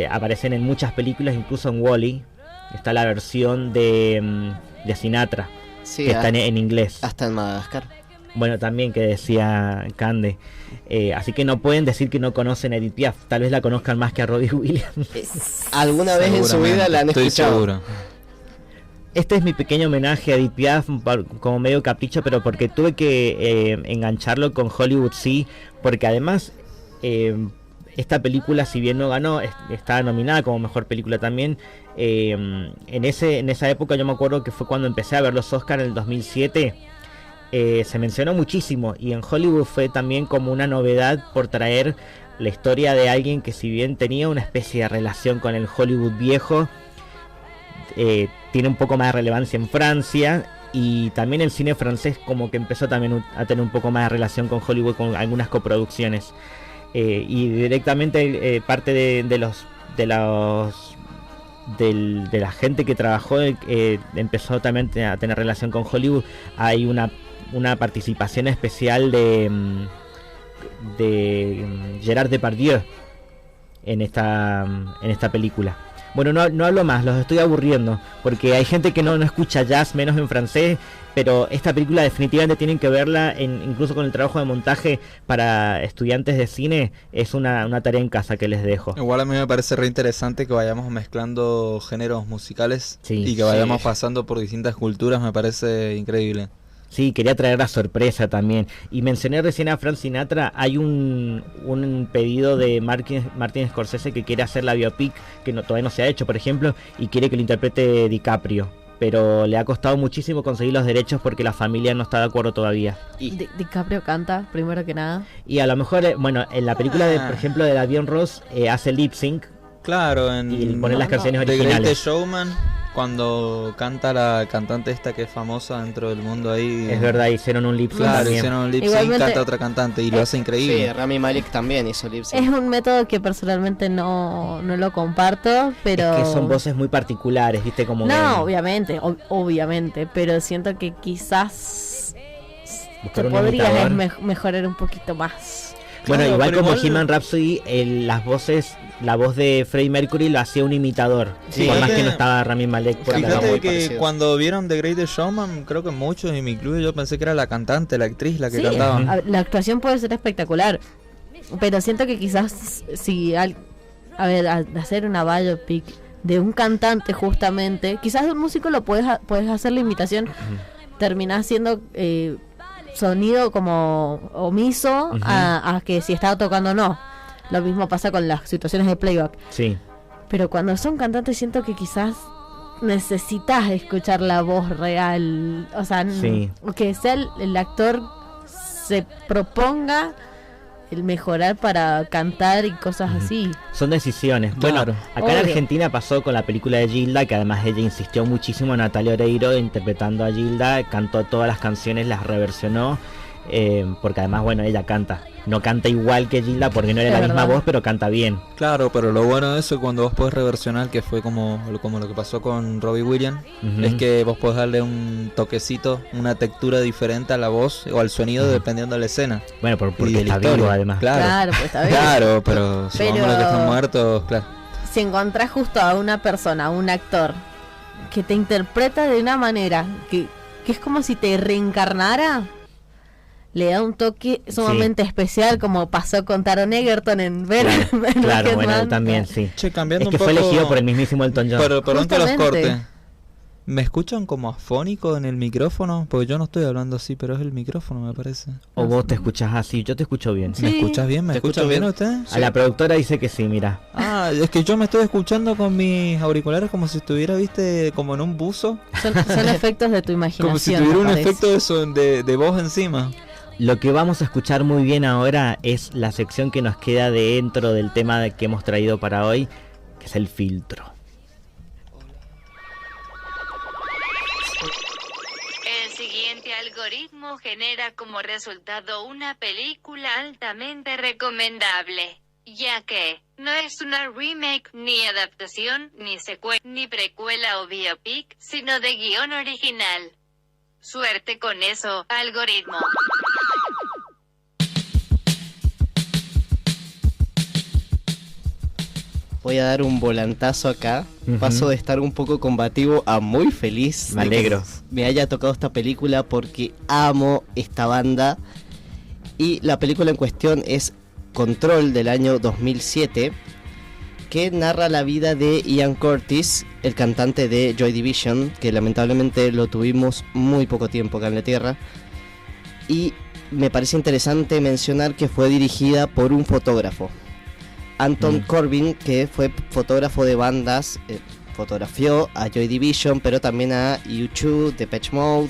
A: aparecen en muchas películas, incluso en Wall-E. Está la versión de Sinatra,
D: sí,
A: que está en inglés.
D: Hasta en Madagascar.
A: Bueno, también que decía Cande. Así que no pueden decir que no conocen a Edith Piaf. Tal vez la conozcan más que a Robbie Williams.
D: Alguna vez en su vida la han escuchado.
C: Estoy seguro.
A: Este es mi pequeño homenaje a Edith Piaf, como medio capricho, pero porque tuve que engancharlo con Hollywood Sí, porque además esta película, si bien no ganó, está nominada como mejor película también. En esa época yo me acuerdo que fue cuando empecé a ver los Oscars en el 2007. Se mencionó muchísimo y en Hollywood fue también como una novedad por traer la historia de alguien que, si bien tenía una especie de relación con el Hollywood viejo, tiene un poco más de relevancia en Francia, y también el cine francés como que empezó también a tener un poco más de relación con Hollywood, con algunas coproducciones, y directamente parte de la gente que trabajó empezó también a tener relación con Hollywood. Hay una participación especial de Gerard Depardieu en esta película. Bueno, no hablo más, los estoy aburriendo, porque hay gente que no escucha jazz, menos en francés, pero esta película definitivamente tienen que verla, incluso con el trabajo de montaje para estudiantes de cine, es una tarea en casa que les dejo.
C: Igual a mí me parece re interesante que vayamos mezclando géneros musicales,
A: sí,
C: y que vayamos pasando por distintas culturas, me parece increíble.
A: Sí, quería traer la sorpresa también. Y mencioné recién a Frank Sinatra. Hay un pedido de Martin Scorsese que quiere hacer la biopic, que todavía no se ha hecho, por ejemplo, y quiere que lo interprete DiCaprio. Pero le ha costado muchísimo conseguir los derechos porque la familia no está de acuerdo todavía.
B: DiCaprio canta, primero que nada.
A: Y a lo mejor, bueno, en la película, por ejemplo, de La Vie en Rose, hace lip sync.
C: Claro,
A: y pone las canciones originales.
C: The Greatest Showman, cuando canta la cantante esta que es famosa dentro del mundo ahí.
A: Es verdad, hicieron un lip sync.
C: Claro,
A: también.
C: hicieron un lip sync, canta otra cantante y lo hace increíble.
D: Sí, Rami Malek también hizo lip sync.
B: Es un método que personalmente no lo comparto, pero...
A: Es que son voces muy particulares, ¿viste? Como
B: no, obviamente, pero siento que quizás se podría mejorar un poquito más.
A: Bueno,
C: Claro,
A: igual como
C: igual...
A: Bohemian Rhapsody, la voz de Freddie Mercury lo hacía un imitador,
C: sí,
A: por más que no estaba Rami Malek.
C: Fíjate que parecido. Cuando vieron The Greatest Showman, creo que muchos, y me incluyo, yo pensé que era la cantante, la actriz la que cantaba.
B: La actuación puede ser espectacular, pero siento que quizás si al hacer una biopic de un cantante justamente, quizás de un músico lo puedes hacer la imitación, terminás siendo... sonido como omiso a que si estaba tocando o no. Lo mismo pasa con las situaciones de playback.
A: Sí.
B: Pero cuando son cantantes siento que quizás necesitas escuchar la voz real. O sea, que sea el actor se proponga el mejorar para cantar y cosas así.
A: Son decisiones.
C: Claro.
A: Bueno, acá en Argentina pasó con la película de Gilda, que además ella insistió muchísimo, Natalia Oreiro interpretando a Gilda, cantó todas las canciones, las reversionó, porque además, bueno, ella canta. No canta igual que Gilda porque no era la misma voz, pero canta bien.
C: Claro, pero lo bueno de eso es cuando vos podés reversionar, que fue como lo que pasó con Robbie Williams, es que vos podés darle un toquecito, una textura diferente a la voz o al sonido dependiendo de la escena.
A: Bueno, porque está vivo además.
C: Claro,
B: pues está bien.
C: Claro, pero si vamos a los que están muertos, claro.
B: Si encontrás justo a una persona, a un actor, que te interpreta de una manera que es como si te reencarnara, le da un toque sumamente especial, como pasó con Taron Egerton en Ver.
A: Claro, bueno, también sí.
C: Che, cambiando
A: es que
C: un poco,
A: fue elegido por el mismísimo Elton John.
C: Pero perdón que los corte. ¿Me escuchan como afónico en el micrófono? Porque yo no estoy hablando así, pero es el micrófono, me parece.
A: O vos te escuchás así, yo te escucho bien.
B: Sí.
C: ¿Me escuchas bien? ¿Me escuchan bien usted?
A: A la productora dice que sí, mira.
C: Ah, es que yo me estoy escuchando con mis auriculares como si estuviera, viste, como en un buzo.
B: Son efectos de tu imaginación.
C: Como si tuviera
B: me
C: un
B: parece.
C: efecto de voz encima.
A: Lo que vamos a escuchar muy bien ahora es la sección que nos queda dentro del tema que hemos traído para hoy, que es el filtro.
I: El siguiente algoritmo genera como resultado una película altamente recomendable, ya que no es una remake, ni adaptación, ni secuela, ni precuela o biopic, sino de guión original. Suerte con eso, algoritmo.
D: Voy a dar un volantazo acá. Paso de estar un poco combativo a muy feliz.
A: Me
D: de que
A: alegro.
D: me haya tocado esta película porque amo esta banda. Y la película en cuestión es Control del año 2007, que narra la vida de Ian Curtis, el cantante de Joy Division, que lamentablemente lo tuvimos muy poco tiempo acá en la Tierra. Y me parece interesante mencionar que fue dirigida por un fotógrafo, Anton Corbijn, que fue fotógrafo de bandas, fotografió a Joy Division, pero también a U2, Depeche Mode,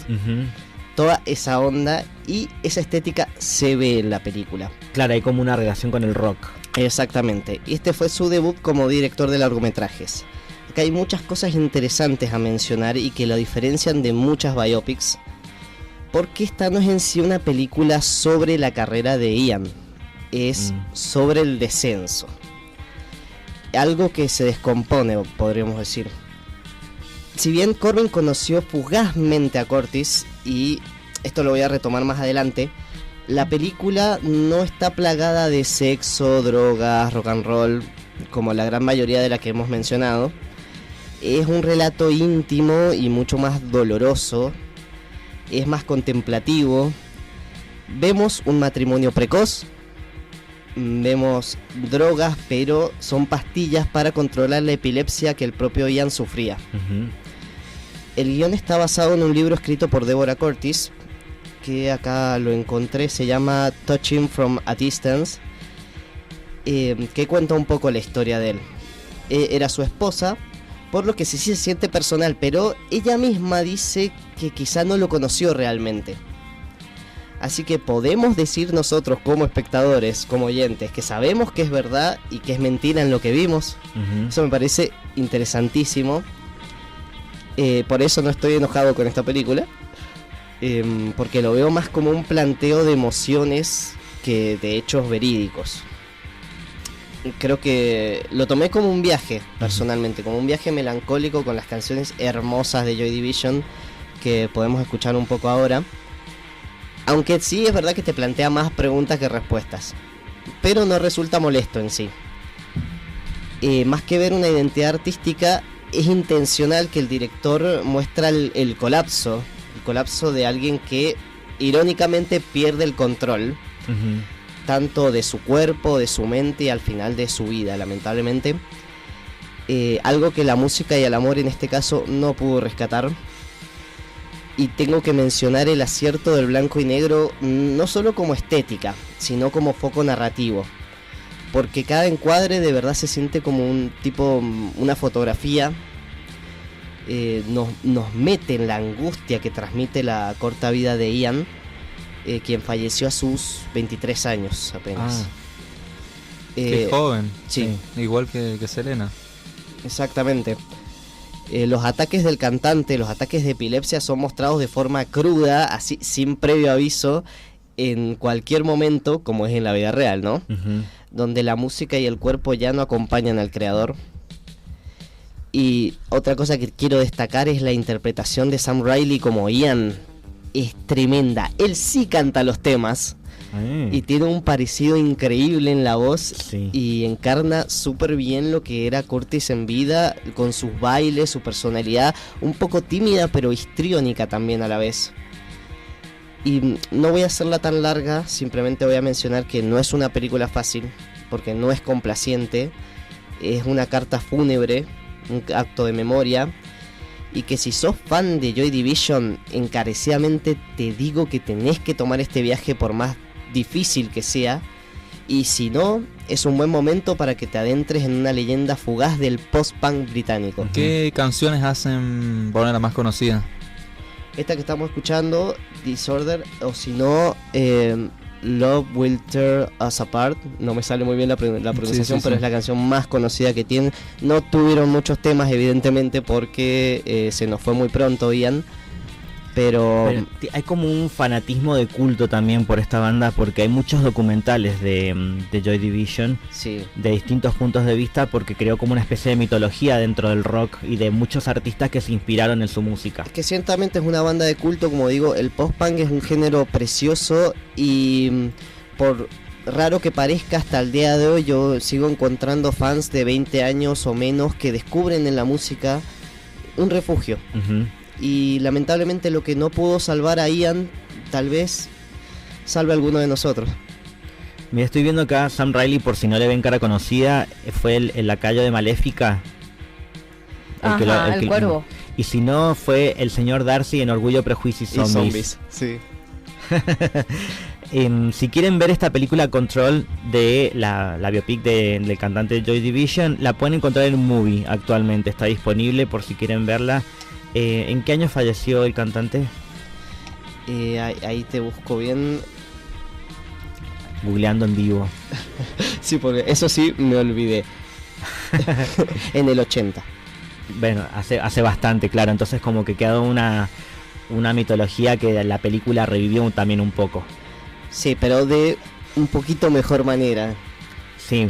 D: toda esa onda y esa estética se ve en la película.
A: Claro, hay como una relación con el rock.
D: Exactamente, y este fue su debut como director de largometrajes. Acá hay muchas cosas interesantes a mencionar y que lo diferencian de muchas biopics, porque esta no es en sí una película sobre la carrera de Ian, es sobre el descenso. Algo que se descompone, podríamos decir. Si bien Corbijn conoció fugazmente a Curtis, y esto lo voy a retomar más adelante, la película no está plagada de sexo, drogas, rock and roll, como la gran mayoría de las que hemos mencionado. Es un relato íntimo y mucho más doloroso, es más contemplativo. Vemos un matrimonio precoz, vemos drogas, pero son pastillas para controlar la epilepsia que el propio Ian sufría. El guión está basado en un libro escrito por Deborah Curtis, que acá lo encontré, se llama Touching from a Distance, que cuenta un poco la historia de él. Era su esposa, por lo que sí se siente personal, pero ella misma dice que quizá no lo conoció realmente. Así que podemos decir nosotros como espectadores, como oyentes, que sabemos que es verdad y que es mentira en lo que vimos. Eso me parece interesantísimo. Por eso no estoy enojado con esta película, porque lo veo más como un planteo de emociones que de hechos verídicos. Creo que lo tomé como un viaje, personalmente, como un viaje melancólico con las canciones hermosas de Joy Division que podemos escuchar un poco ahora. Aunque sí es verdad que te plantea más preguntas que respuestas, pero no resulta molesto en sí. Más que ver una identidad artística, es intencional que el director muestra el colapso de alguien que irónicamente pierde el control, tanto de su cuerpo, de su mente y al final de su vida, lamentablemente. Algo que la música y el amor en este caso no pudo rescatar. Y tengo que mencionar el acierto del blanco y negro, no solo como estética, sino como foco narrativo. Porque cada encuadre de verdad se siente como una fotografía. Nos mete en la angustia que transmite la corta vida de Ian, quien falleció a sus 23 años apenas.
C: Qué joven,
D: sí.
C: Igual que Selena.
D: Exactamente. Los ataques del cantante, los ataques de epilepsia son mostrados de forma cruda, así sin previo aviso, en cualquier momento, como es en la vida real, ¿no? Donde la música y el cuerpo ya no acompañan al creador. Y otra cosa que quiero destacar es la interpretación de Sam Riley como Ian. Es tremenda. Él sí canta los temas y tiene un parecido increíble en la voz, y encarna súper bien lo que era Curtis en vida, con sus bailes, su personalidad, un poco tímida pero histriónica también a la vez. Y no voy a hacerla tan larga, simplemente voy a mencionar que no es una película fácil, porque no es complaciente, es una carta fúnebre, un acto de memoria, y que si sos fan de Joy Division, encarecidamente te digo que tenés que tomar este viaje por más difícil que sea, y si no, es un buen momento para que te adentres en una leyenda fugaz del post-punk británico.
C: ¿Qué canciones hacen por la más conocida?
D: Esta que estamos escuchando, Disorder, o si no, Love Will Tear Us Apart. No me sale muy bien la pronunciación, pero es la canción más conocida que tienen. No tuvieron muchos temas, evidentemente, porque se nos fue muy pronto, Ian. Pero
A: hay como un fanatismo de culto también por esta banda, porque hay muchos documentales de Joy Division,
D: sí,
A: de distintos puntos de vista, porque creó como una especie de mitología dentro del rock y de muchos artistas que se inspiraron en su música.
D: Es que ciertamente es una banda de culto, como digo. El post-punk es un género precioso y por raro que parezca, hasta el día de hoy yo sigo encontrando fans de 20 años o menos que descubren en la música un refugio. Y lamentablemente lo que no pudo salvar a Ian, tal vez salve a alguno de nosotros.
A: Mira, estoy viendo acá Sam Riley, por si no le ven cara conocida, fue el lacayo de Maléfica.
B: El cuervo.
A: Y si no, fue el señor Darcy en Orgullo, Prejuicio y Zombies.
D: Sí.
A: Si quieren ver esta película Control de la biopic del cantante de Joy Division, la pueden encontrar en un movie actualmente, está disponible por si quieren verla. ¿En qué año falleció el cantante?
D: Ahí te busco bien.
A: Googleando en vivo.
D: Sí, porque eso sí me olvidé. En el 80.
A: Bueno, hace bastante, claro. Entonces como que quedó una mitología que la película revivió también un poco.
D: Sí, pero de un poquito mejor manera.
A: Sí.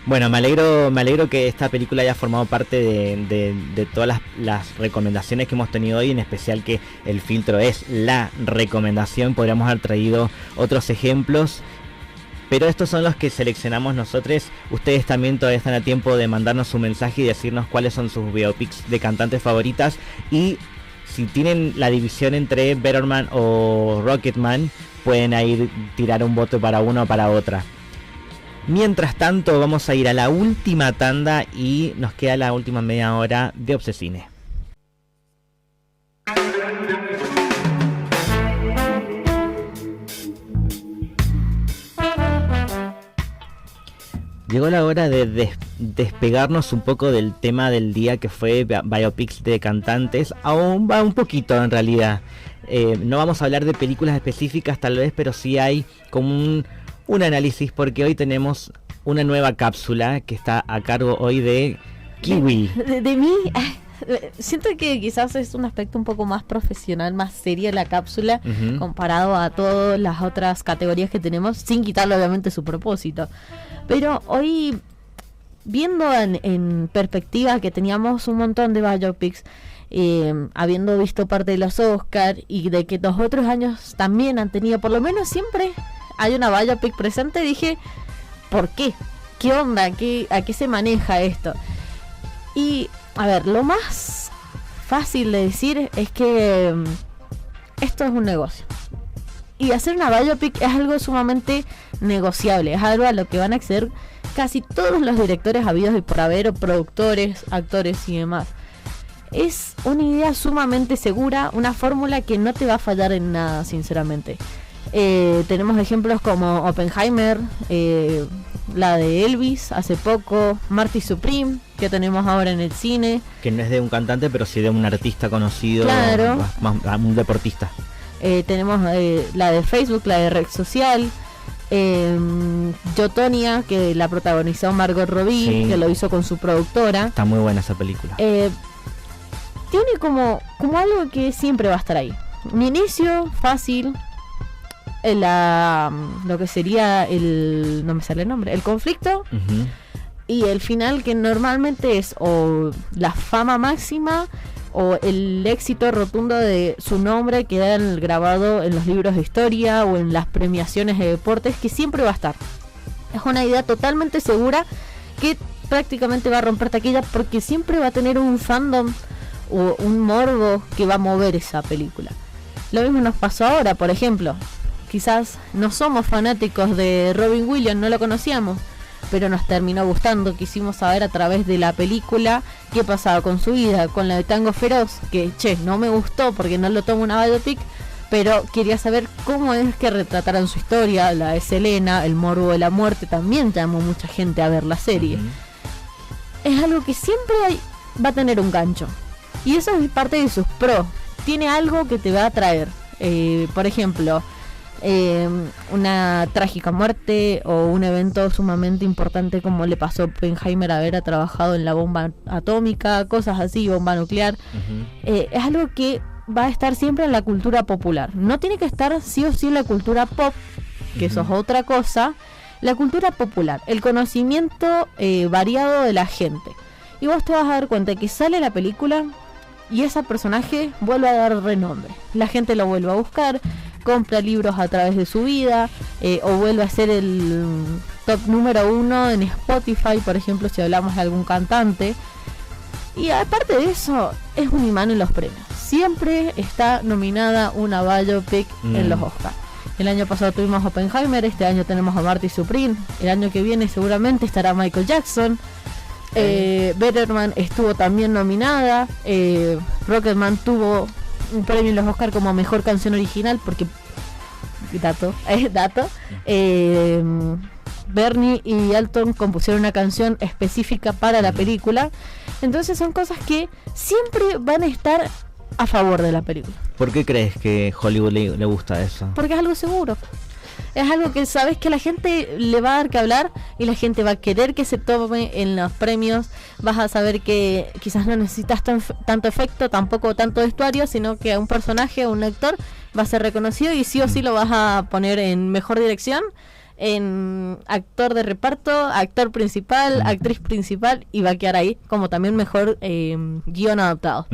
A: Bueno, me alegro que esta película haya formado parte de todas las recomendaciones que hemos tenido hoy, en especial que el filtro es la recomendación. Podríamos haber traído otros ejemplos, pero estos son los que seleccionamos nosotros. Ustedes también todavía están a tiempo de mandarnos un mensaje y decirnos cuáles son sus biopics de cantantes favoritas, y si tienen la división entre Better Man o Rocketman, pueden ahí tirar un voto para una o para otra. Mientras tanto, vamos a ir a la última tanda y nos queda la última media hora de Obsesine. Llegó la hora de despegarnos un poco del tema del día, que fue biopics de cantantes, aún va un poquito en realidad. No vamos a hablar de películas específicas tal vez, pero sí hay como un análisis, porque hoy tenemos una nueva cápsula que está a cargo hoy de Kiwi.
B: De mí, siento que quizás es un aspecto un poco más profesional, más seria la cápsula, comparado a todas las otras categorías que tenemos, sin quitarle obviamente su propósito. Pero hoy, viendo en perspectiva que teníamos un montón de biopics, habiendo visto parte de los Oscar y de que los otros años también han tenido, por lo menos siempre hay una biopic presente, dije, ¿por qué? ¿Qué onda? ¿A qué se maneja esto? Y, a ver, lo más fácil de decir es que esto es un negocio. Y hacer una biopic es algo sumamente negociable, es algo a lo que van a acceder casi todos los directores habidos y por haber, o productores, actores y demás. Es una idea sumamente segura, una fórmula que no te va a fallar en nada, sinceramente. Tenemos ejemplos como Oppenheimer, la de Elvis hace poco, Marty Supreme, que tenemos ahora en el cine.
A: Que no es de un cantante, pero sí de un artista conocido,
B: claro.
A: Un deportista.
B: Tenemos la de Facebook, la de red social. Yo, Tonya, que la protagonizó Margot Robbie, sí, que lo hizo con su productora.
A: Está muy buena esa película.
B: Tiene como algo que siempre va a estar ahí. Un inicio fácil, lo que sería no me sale el nombre, el conflicto, y el final, que normalmente es o la fama máxima o el éxito rotundo de su nombre, queda grabado en los libros de historia o en las premiaciones de deportes, que siempre va a estar. Es una idea totalmente segura que prácticamente va a romper taquilla, porque siempre va a tener un fandom o un morbo que va a mover esa película. Lo mismo nos pasó ahora, por ejemplo. Quizás no somos fanáticos de Robin Williams, no lo conocíamos, pero nos terminó gustando. Quisimos saber a través de la película qué pasaba con su vida. Con la de Tango Feroz, que no me gustó porque no lo tomo una biopic, pero quería saber cómo es que retrataran su historia. La de Selena, el morbo de la muerte, también llamó mucha gente a ver la serie. Es algo que siempre va a tener un gancho, y eso es parte de sus pros. Tiene algo que te va a atraer, por ejemplo, una trágica muerte o un evento sumamente importante como le pasó a Oppenheimer haber trabajado en la bomba atómica, cosas así, bomba nuclear. Es algo que va a estar siempre en la cultura popular. No tiene que estar sí o sí en la cultura pop, que eso es otra cosa. La cultura popular, el conocimiento variado de la gente. Y vos te vas a dar cuenta que sale la película y ese personaje vuelve a dar renombre. La gente lo vuelve a buscar, compra libros a través de su vida, o vuelve a ser el top número 1 en Spotify, por ejemplo, si hablamos de algún cantante. Y aparte de eso, es un imán en los premios. Siempre está nominada una biopic en los Oscars. El año pasado tuvimos Oppenheimer, este año tenemos a Marty Supreme, el año que viene seguramente estará Michael Jackson. Betterman estuvo también nominada. Rocketman tuvo un premio en los Oscar como mejor canción original, porque dato. Bernie y Elton compusieron una canción específica para la película. Entonces son cosas que siempre van a estar a favor de la película.
A: ¿Por qué crees que Hollywood le gusta eso?
B: Porque es algo seguro. Es algo que sabes que la gente le va a dar que hablar y la gente va a querer que se tome en los premios. Vas a saber que quizás no necesitas tanto efecto, tampoco tanto vestuario, sino que a un personaje, un actor, va a ser reconocido y sí o sí lo vas a poner en mejor dirección, en actor de reparto, actor principal, actriz principal, y va a quedar ahí como también mejor guión adaptado.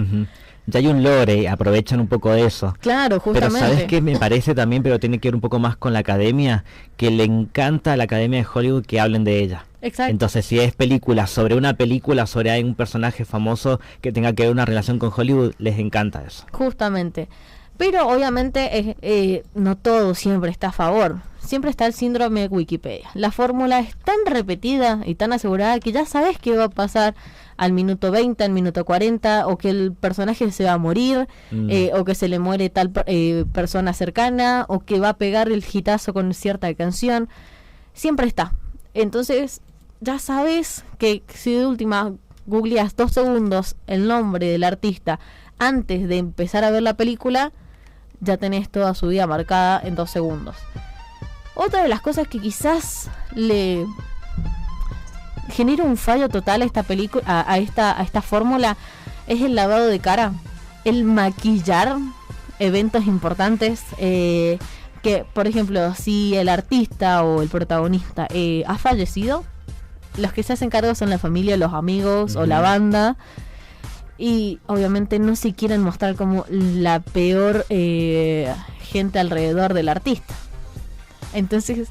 A: Ya hay un lore, aprovechan un poco de eso.
B: Claro, justamente.
A: Pero ¿sabes qué me parece también? Pero tiene que ver un poco más con la academia, que le encanta a la academia de Hollywood que hablen de ella.
B: Exacto.
A: Entonces, si es película sobre un personaje famoso que tenga que ver una relación con Hollywood, les encanta eso.
B: Justamente. Pero obviamente no todo siempre está a favor. Siempre está el síndrome de Wikipedia. La fórmula es tan repetida y tan asegurada que ya sabes qué va a pasar al minuto 20, al minuto 40, o que el personaje se va a morir, o que se le muere tal persona cercana, o que va a pegar el hitazo con cierta canción. Siempre está. Entonces ya sabes que si de última googleas 2 segundos el nombre del artista antes de empezar a ver la película, ya tenés toda su vida marcada en 2 segundos. Otra de las cosas que quizás le genera un fallo total a esta película, a esta fórmula, es el lavado de cara, el maquillar eventos importantes, que por ejemplo si el artista o el protagonista ha fallecido, los que se hacen cargo son la familia, los amigos o la banda, y obviamente no se quieren mostrar como la peor gente alrededor del artista. Entonces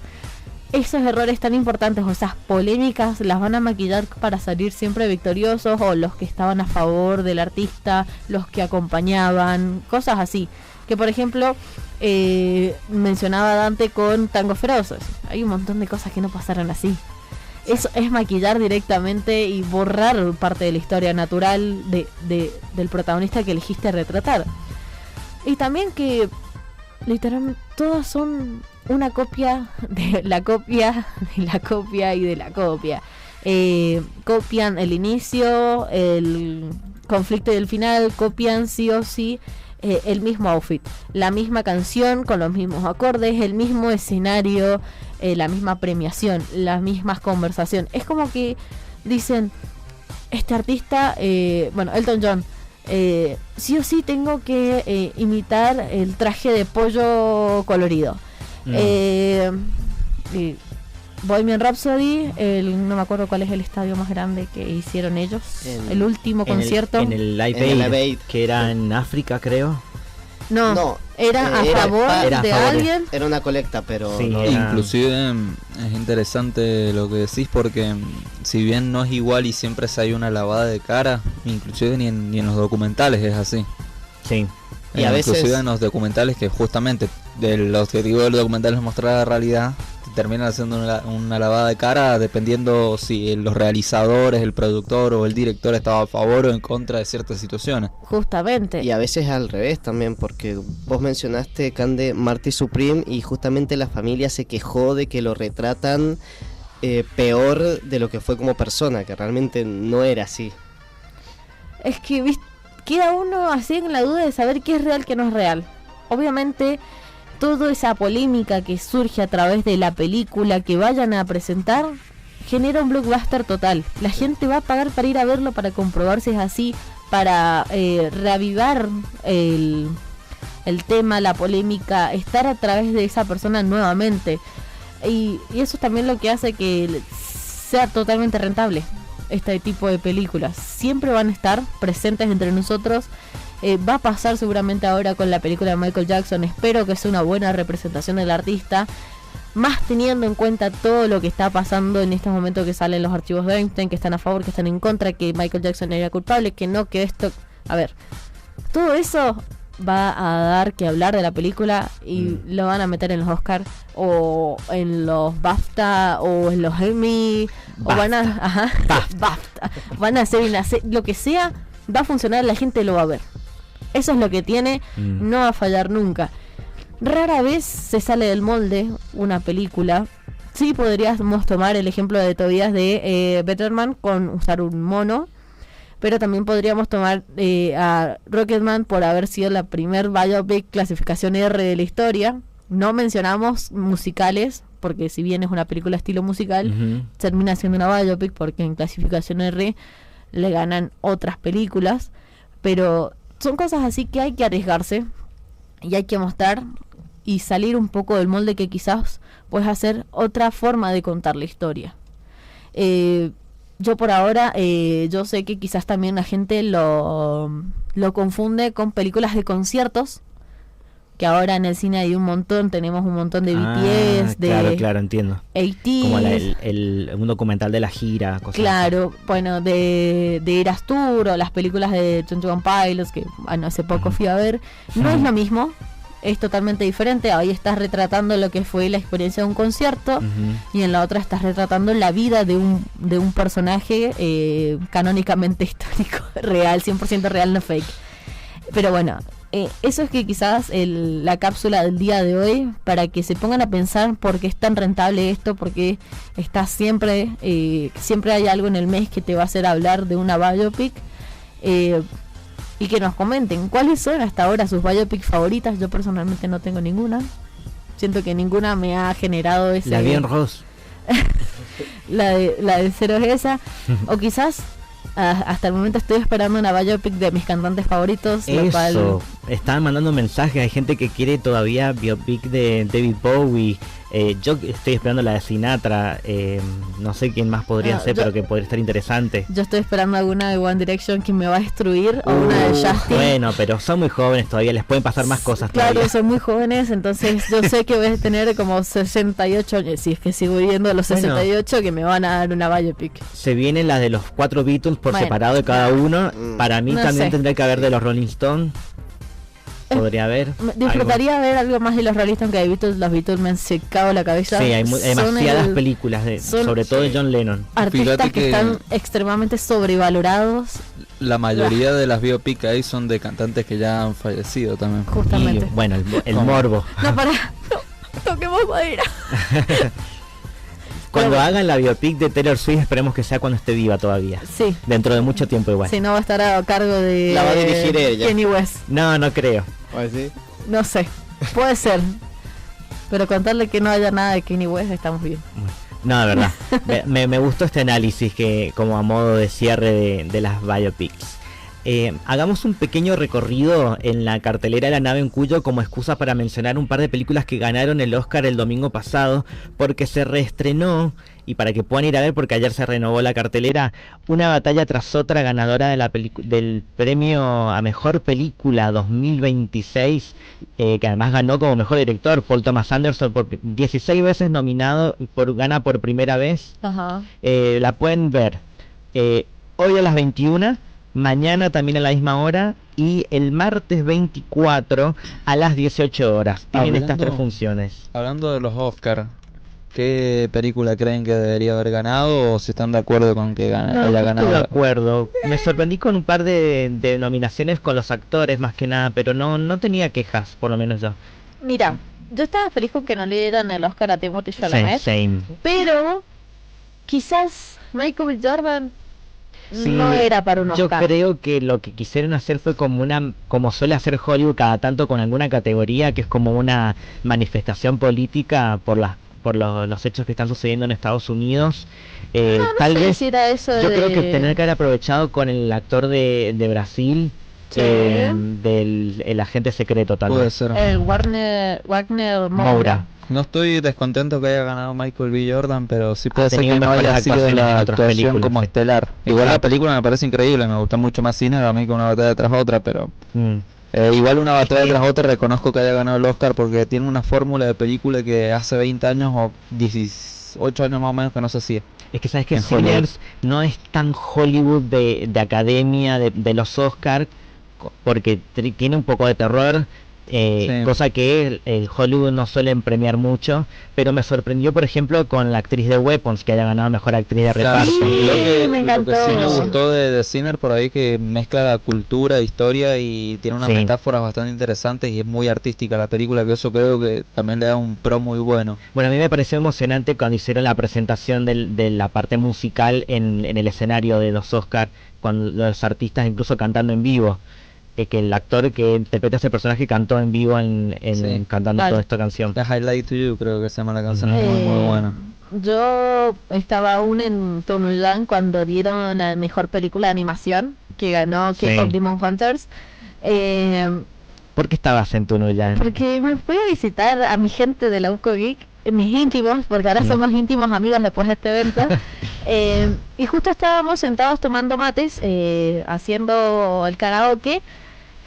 B: esos errores tan importantes o esas polémicas las van a maquillar para salir siempre victoriosos, o los que estaban a favor del artista, los que acompañaban, cosas así. Que por ejemplo mencionaba Dante con Tango Feroz, hay un montón de cosas que no pasaron así. Eso es maquillar directamente y borrar parte de la historia natural del protagonista que elegiste retratar. Y también que literalmente todas son una copia de la copia de la copia y de la copia. Copian el inicio, el conflicto y el final, copian sí o sí el mismo outfit, la misma canción con los mismos acordes, el mismo escenario, la misma premiación, las mismas conversaciones. Es como que dicen, este artista, Elton John, sí o sí tengo que imitar el traje de pollo colorido. Bohemian Rhapsody, no me acuerdo cuál es el estadio más grande que hicieron ellos, el último concierto
A: en el Live Aid, que era en África, creo.
B: No, era a favor de alguien.
D: Era una colecta, pero
A: sí,
D: no.
C: Inclusive es interesante lo que decís, porque si bien no es igual y siempre se hay una lavada de cara, inclusive ni en los documentales es así.
A: Sí.
C: Y a veces, inclusive en los documentales, que justamente el objetivo del documental es mostrar la realidad, te terminan haciendo una lavada de cara dependiendo si los realizadores, el productor o el director estaba a favor o en contra de ciertas situaciones.
B: Justamente.
D: Y a veces al revés también, porque vos mencionaste, Cande, Marty Supreme, y justamente la familia se quejó de que lo retratan peor de lo que fue como persona, que realmente no era así.
B: Es que queda uno así en la duda de saber qué es real, qué no es real. Obviamente, toda esa polémica que surge a través de la película que vayan a presentar genera un blockbuster total. La gente va a pagar para ir a verlo, para comprobar si es así, para reavivar el tema, la polémica, estar a través de esa persona nuevamente. Y eso es también lo que hace que sea totalmente rentable este tipo de películas. Siempre van a estar presentes entre nosotros. Va a pasar seguramente ahora con la película de Michael Jackson. Espero que sea una buena representación del artista, más teniendo en cuenta todo lo que está pasando en estos momentos, que salen los archivos de Einstein, que están a favor, que están en contra, que Michael Jackson era culpable, que no, que esto... A ver, todo eso va a dar que hablar de la película y lo van a meter en los Oscar o en los BAFTA o en los Emmy o van a BAFTA. Van a hacer lo que sea, va a funcionar, la gente lo va a ver. Eso es lo que tiene, no va a fallar nunca. Rara vez se sale del molde una película. Sí, podríamos tomar el ejemplo de Tobías de Betterman con usar un mono, pero también podríamos tomar a Rocketman por haber sido la primer biopic clasificación R de la historia. No mencionamos musicales, porque si bien es una película estilo musical, termina siendo una biopic porque en clasificación R le ganan otras películas. Pero son cosas así que hay que arriesgarse y hay que mostrar y salir un poco del molde, que quizás puedes hacer otra forma de contar la historia. Yo por ahora, yo sé que quizás también la gente lo confunde con películas de conciertos, que ahora en el cine hay un montón, tenemos un montón de BTS, de
A: claro, entiendo.
B: AT,
A: como un documental de la gira, cosas
B: claro, así. Bueno, de Eras Tour o las películas de 21 Pilots, que hace poco fui a ver. No es lo mismo, es totalmente diferente. Ahí estás retratando lo que fue la experiencia de un concierto, y en la otra estás retratando la vida de un personaje canónicamente histórico, real, 100% real, no fake. Pero bueno, eso es que quizás la cápsula del día de hoy, para que se pongan a pensar por qué es tan rentable esto, porque está siempre hay algo en el mes que te va a hacer hablar de una biopic, y que nos comenten cuáles son hasta ahora sus biopics favoritas. Yo personalmente no tengo ninguna, siento que ninguna me ha generado ese...
A: La bien Ross.
B: la de Cero es esa. O quizás hasta el momento estoy esperando una biopic de mis cantantes favoritos.
A: Eso, estaban mandando mensajes, hay gente que quiere todavía biopic de David Bowie. Yo estoy esperando la de Sinatra, no sé quién más podría ser, pero que podría estar interesante.
B: Yo estoy esperando alguna de One Direction que me va a destruir, o una de Justin.
A: Bueno, pero son muy jóvenes todavía, les pueden pasar más cosas
B: claro,
A: todavía.
B: Son muy jóvenes, entonces yo sé que voy a tener como 68 años, si es que sigo viviendo los 68, que me van a dar una biopic.
A: Se vienen las de los 4 Beatles por separado de cada uno. Para mí también tendría que haber de los Rolling Stones. Podría haber.
B: Disfrutaría ver algo más de los Rolling Stones, que de Beatles. Los Beatles me han secado la cabeza.
A: Sí, hay demasiadas películas, sobre todo de John Lennon.
B: Artistas que están extremadamente sobrevalorados.
C: La mayoría de las biopic ahí son de cantantes que ya han fallecido también.
B: Justamente.
A: Y, bueno, el morbo.
B: No, toquemos madera.
A: Cuando hagan la biopic de Taylor Swift, esperemos que sea cuando esté viva todavía.
B: Sí.
A: Dentro de mucho tiempo igual.
B: Si no, va a estar a cargo de...
D: La va a dirigir ella.
B: Kanye West.
A: No creo.
D: ¿Sí?
B: No sé. Puede ser. Pero contarle que no haya nada de Kanye West, estamos bien.
A: No, de verdad. me gustó este análisis que como a modo de cierre de las biopics. Hagamos un pequeño recorrido en la cartelera de La Nave en Cuyo como excusa para mencionar un par de películas que ganaron el Oscar el domingo pasado, porque se reestrenó, y para que puedan ir a ver, porque ayer se renovó la cartelera, una batalla tras otra ganadora de del premio a Mejor Película 2026, que además ganó como Mejor Director Paul Thomas Anderson, por 16 veces nominado, gana por primera vez.
B: Ajá.
A: La pueden ver hoy a las 21, mañana también a la misma hora, y el martes 24 a las 18 horas. Tienen estas 3 funciones.
C: Hablando de los Oscar, ¿Qué película creen que debería haber ganado o si están de acuerdo con que haya ganado?
A: Estoy de acuerdo. Me sorprendí con un par de nominaciones con los actores más que nada, pero no tenía quejas, por lo menos yo.
B: Mira, yo estaba feliz con que no le dieran el Oscar a Timothée Chalamet,
A: Same.
B: pero quizás Michael B. Jordan
A: Sí,
B: no era para un
A: yo
B: Oscar.
A: creo que lo que quisieron hacer fue como suele hacer Hollywood cada tanto con alguna categoría, que es como una manifestación política por los hechos que están sucediendo en Estados Unidos.
B: No
A: Tal
B: sé
A: vez
B: si era eso
A: yo
B: de...
A: creo que tener que haber aprovechado con el actor de Brasil,
B: Sí.
A: el agente secreto tal
C: Puede
A: vez.
C: ser.
B: El Wagner
A: Moura.
C: No estoy descontento que haya ganado Michael B. Jordan, pero sí puede ser
A: tenido
C: que no
A: mejores
C: haya sido
A: actuaciones
C: la
A: en otras
C: actuación
A: películas,
C: como
A: sí.
C: estelar. Igual la
A: Exacto.
C: película me parece increíble, me gusta mucho más cine a mí que Una batalla tras otra, pero
A: Mm.
C: igual Una batalla tras otra reconozco que haya ganado el Oscar porque tiene una fórmula de película que hace 20 años o 18 años más o menos que no se hacía.
A: Es que sabes que
C: En Hollywood.
A: Sinners no es tan Hollywood de academia de los Oscars, porque tiene un poco de terror,
C: Sí.
A: cosa que el Hollywood no suelen premiar mucho, pero me sorprendió por ejemplo con la actriz de Weapons que haya ganado mejor actriz de
C: Claro,
A: reparto.
B: Sí, me
C: lo que sí me
B: encantó.
C: gustó de Sinner por ahí que mezcla la cultura, historia y tiene unas
A: Sí.
C: metáforas bastante interesantes y es muy artística la película, que eso creo que también le da un pro muy bueno.
A: Bueno, a mí me pareció emocionante cuando hicieron la presentación de la parte musical en el escenario de los Oscars, cuando los artistas incluso cantando en vivo. Que el actor que interpreta ese personaje cantó en vivo
C: Sí.
A: cantando
B: Vale.
A: toda esta canción.
C: The Highlight to You creo que se llama la canción, es muy
B: Eh,
C: buena.
B: Yo estaba aún en Tomorrowland cuando dieron la mejor película de animación que ganó
A: Sí.
B: K-Pop Demon Hunters.
A: ¿Por qué estabas en Tunuyán?
B: Porque me fui a visitar a mi gente de la UCO Geek, mis íntimos, porque ahora
A: Mm.
B: somos íntimos amigos después de este evento. Y justo estábamos sentados tomando mates, haciendo el karaoke.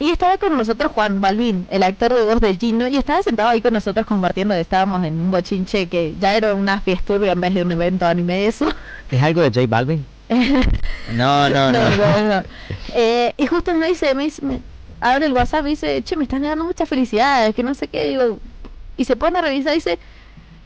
B: Y estaba con nosotros Juan Balvin, el actor de voz de Gino, y estaba sentado ahí con nosotros compartiendo. Estábamos en un bochinche que ya era una fiesta en vez de un evento anime eso.
A: ¿Es algo de J Balvin?
C: No.
B: No. Y justo me abre el WhatsApp y dice, che, me están dando muchas felicidades, que no sé qué, digo. Y se pone a revisar y dice,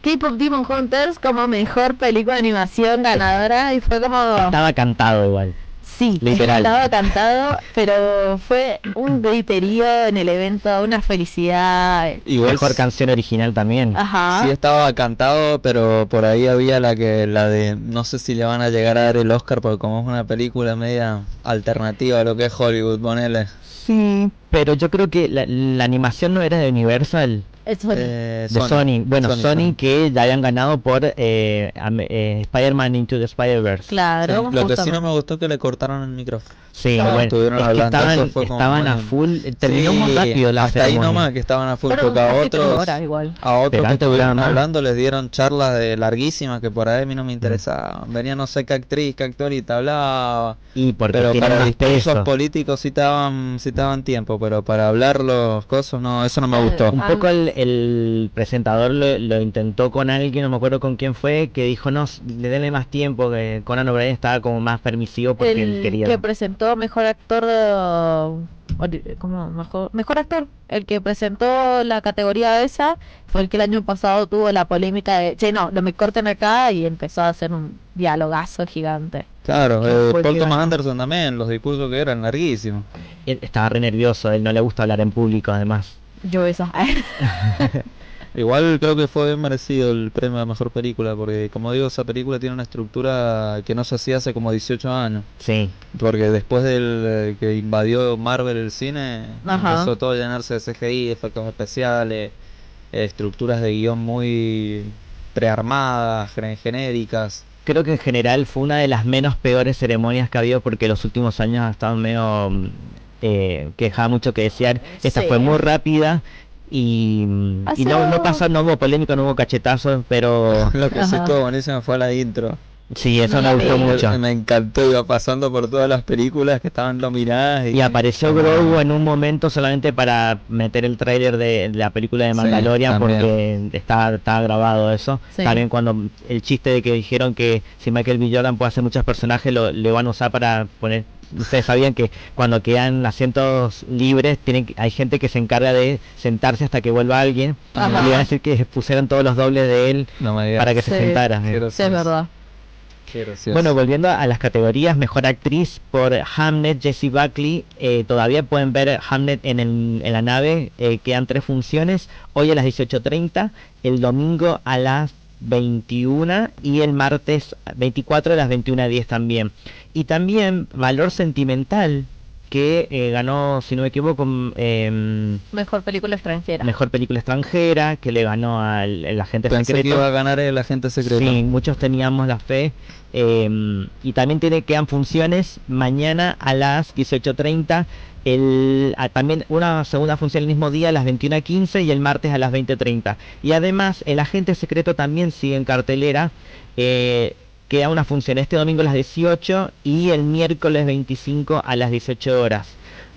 B: K-Pop Demon Hunters como mejor película de animación ganadora. Y fue como...
A: Estaba cantado igual.
B: Sí,
A: Literal.
B: estaba cantado, pero fue un griterío en el evento, una felicidad.
C: Igual
A: Mejor canción original también.
B: Ajá.
C: sí estaba cantado, pero por ahí había la de no sé si le van a llegar a dar el Oscar porque como es una película media alternativa a lo que es Hollywood, ponele.
A: Sí, pero yo creo que la animación no era de Universal,
B: Eso
A: de Sony. Bueno, Sony que ya habían ganado por Spider-Man Into the Spider-Verse.
B: claro.
C: Sí, lo que sí
B: justamente.
C: no me gustó es que le cortaron el micrófono.
A: Sí,
B: Ah,
A: bueno,
C: estuvieron
A: es que
C: hablando,
A: estaban,
C: eso fue como
A: estaban a
C: muy-
A: full, terminó muy rápido la
C: hasta ahí
A: ceremonia.
C: nomás que estaban a full,
B: Fueron
C: porque a
B: casi 3
C: otros,
B: horas igual.
A: Pero
C: que
A: antes duraban
C: estuvieron
A: más.
C: hablando les dieron charlas de larguísimas que por ahí a mí no me interesaban. Venía no sé qué actriz, qué actor y te hablaba.
A: Y porque
C: Pero
A: tienen
C: para
A: más
C: discursos
A: peso.
C: políticos sí te daban tiempo, pero para hablar los cosas no, eso no me gustó.
A: Un poco el presentador lo intentó con alguien, no me acuerdo con quién fue, que dijo no, le denle más tiempo, que Conan O'Brien estaba como más permisivo porque él
B: El
A: quería.
B: que presentó mejor actor ¿cómo? Mejor actor, el que presentó la categoría esa fue el que el año pasado tuvo la polémica de che, no, no me corten acá, y empezó a hacer un dialogazo gigante.
C: Claro,
A: ¿Quién fue el
C: Paul
A: que
C: Thomas
A: ganó?
C: Anderson también, los discursos que eran larguísimos.
A: Él estaba re nervioso, él no le gusta hablar en público además.
B: Yo eso.
C: Igual creo que fue bien merecido el premio a mejor película, porque como digo, esa película tiene una estructura que no se hacía hace como 18 años.
A: Sí,
C: Porque después del que invadió Marvel el cine,
B: Ajá.
C: empezó todo a llenarse de CGI, efectos especiales, estructuras de guión muy prearmadas, genéricas.
A: creo que en general fue una de las menos peores ceremonias que ha habido porque los últimos años ha estado medio que dejaba mucho que desear. Esta
B: Sí.
A: fue muy rápida y no pasó, no hubo polémica, no hubo cachetazos, pero
C: Lo que sí
B: Ajá.
C: estuvo buenísimo fue la intro.
A: sí, eso me gustó mucho.
C: Me encantó, iba pasando por todas las películas que estaban nominadas
A: Y apareció Grogu en un momento solamente para meter el tráiler de la película de
C: Sí,
A: Mandalorian
C: también.
A: porque estaba grabado eso.
B: Sí.
A: También cuando el chiste de que dijeron que si Michael B. Jordan puede hacer muchos personajes le van a usar para poner ustedes sabían que cuando quedan asientos libres hay gente que se encarga de sentarse hasta que vuelva alguien. Y iban a decir que pusieron todos los dobles de él para que se sentara.
B: Sí, es verdad.
A: Bueno, volviendo a las categorías, mejor actriz por Hamnet, Jessie Buckley. Todavía pueden ver Hamnet en la nave. Quedan 3 funciones, hoy a las 18:30, el domingo a las 21 y el martes 24 a las 21:10 también. Y también Valor Sentimental, que ganó, si no me equivoco,
B: mejor película
A: extranjera, que le ganó al Agente Secreto.
C: Pensé que iba a ganar el Agente Secreto.
A: Sí, muchos teníamos la fe. Y también quedan funciones mañana a las 18:30, también una segunda función el mismo día a las 21:15 y el martes a las 20:30. Y además el Agente Secreto también sigue en cartelera. Queda una función este domingo a las 18 y el miércoles 25 a las 18 horas.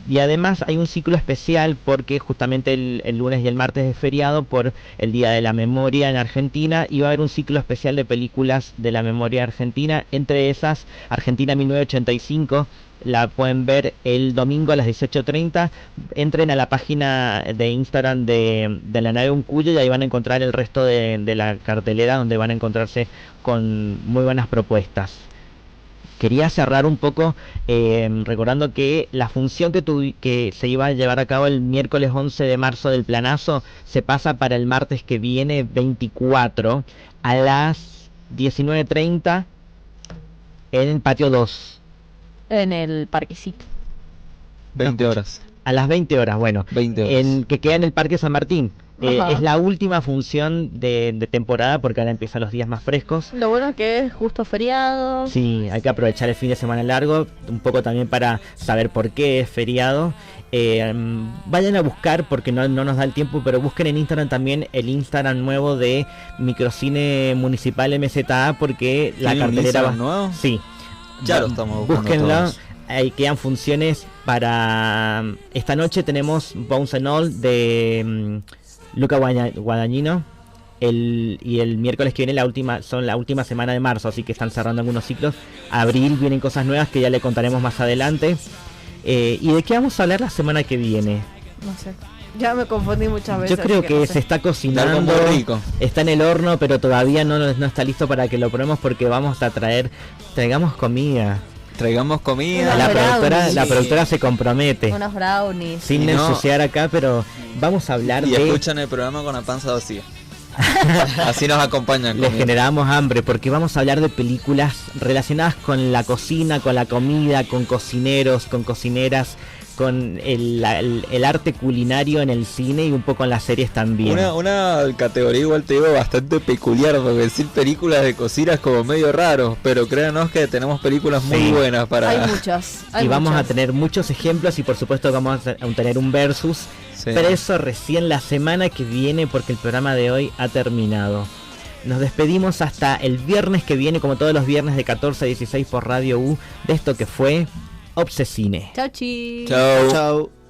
A: Y además hay un ciclo especial porque justamente el lunes y el martes es feriado por el Día de la Memoria en Argentina, y va a haber un ciclo especial de películas de la memoria argentina, entre esas Argentina 1985. La pueden ver el domingo a las 18:30. Entren a la página de Instagram de la nave Uncuyo y ahí van a encontrar el resto de la cartelera, donde van a encontrarse con muy buenas propuestas. Quería cerrar un poco recordando que la función que se iba a llevar a cabo el miércoles 11 de marzo del Planazo se pasa para el martes que viene 24 a las 19:30 en el patio 2.
B: En el parquecito.
C: 20 horas.
A: A las 20 horas, bueno.
C: 20 horas.
A: Que queda en el Parque San Martín. Es la última función de temporada porque ahora empiezan los días más frescos.
B: Lo bueno es que es justo feriado.
A: Sí, hay que aprovechar el fin de semana largo, un poco también para saber por qué es feriado. Vayan a buscar, porque no nos da el tiempo, pero busquen en Instagram también el Instagram nuevo de Microcine Municipal MZA, porque la cartelera va...
C: nuevo?
A: Sí.
C: Ya lo estamos buscando.
A: Búsquenlo.
C: Todos.
A: Ahí quedan funciones para... Esta noche tenemos Bones and All de Luca Guadagnino. Y el miércoles que viene la última semana de marzo, así que están cerrando algunos ciclos. Abril vienen cosas nuevas que ya le contaremos más adelante. ¿Y de qué vamos a hablar la semana que viene?
B: No sé. Ya me confundí muchas veces.
A: Yo creo que
B: no sé.
A: se está cocinando, está en el horno, pero todavía no está listo para que lo probemos, porque traigamos comida.
C: Traigamos comida.
A: La productora se compromete.
B: Unos brownies.
A: Sin ensuciar acá, pero vamos a hablar
C: y escuchan el programa con la panza vacía. Así nos acompañan.
A: Les generamos hambre porque vamos a hablar de películas relacionadas con la cocina, con la comida, con cocineros, con cocineras, con el arte culinario en el cine y un poco en las series también.
C: Una categoría, igual te digo, bastante peculiar, porque decir películas de cocina es como medio raro, pero créanos que tenemos películas muy buenas para...
B: Hay muchas.
A: Vamos a tener muchos ejemplos y por supuesto vamos a tener un versus, pero eso recién la semana que viene, porque el programa de hoy ha terminado. Nos despedimos hasta el viernes que viene, como todos los viernes de 14 a 16 por Radio U, de esto que fue Obsesine.
B: Chau, chi.
C: Chau.
D: Chau.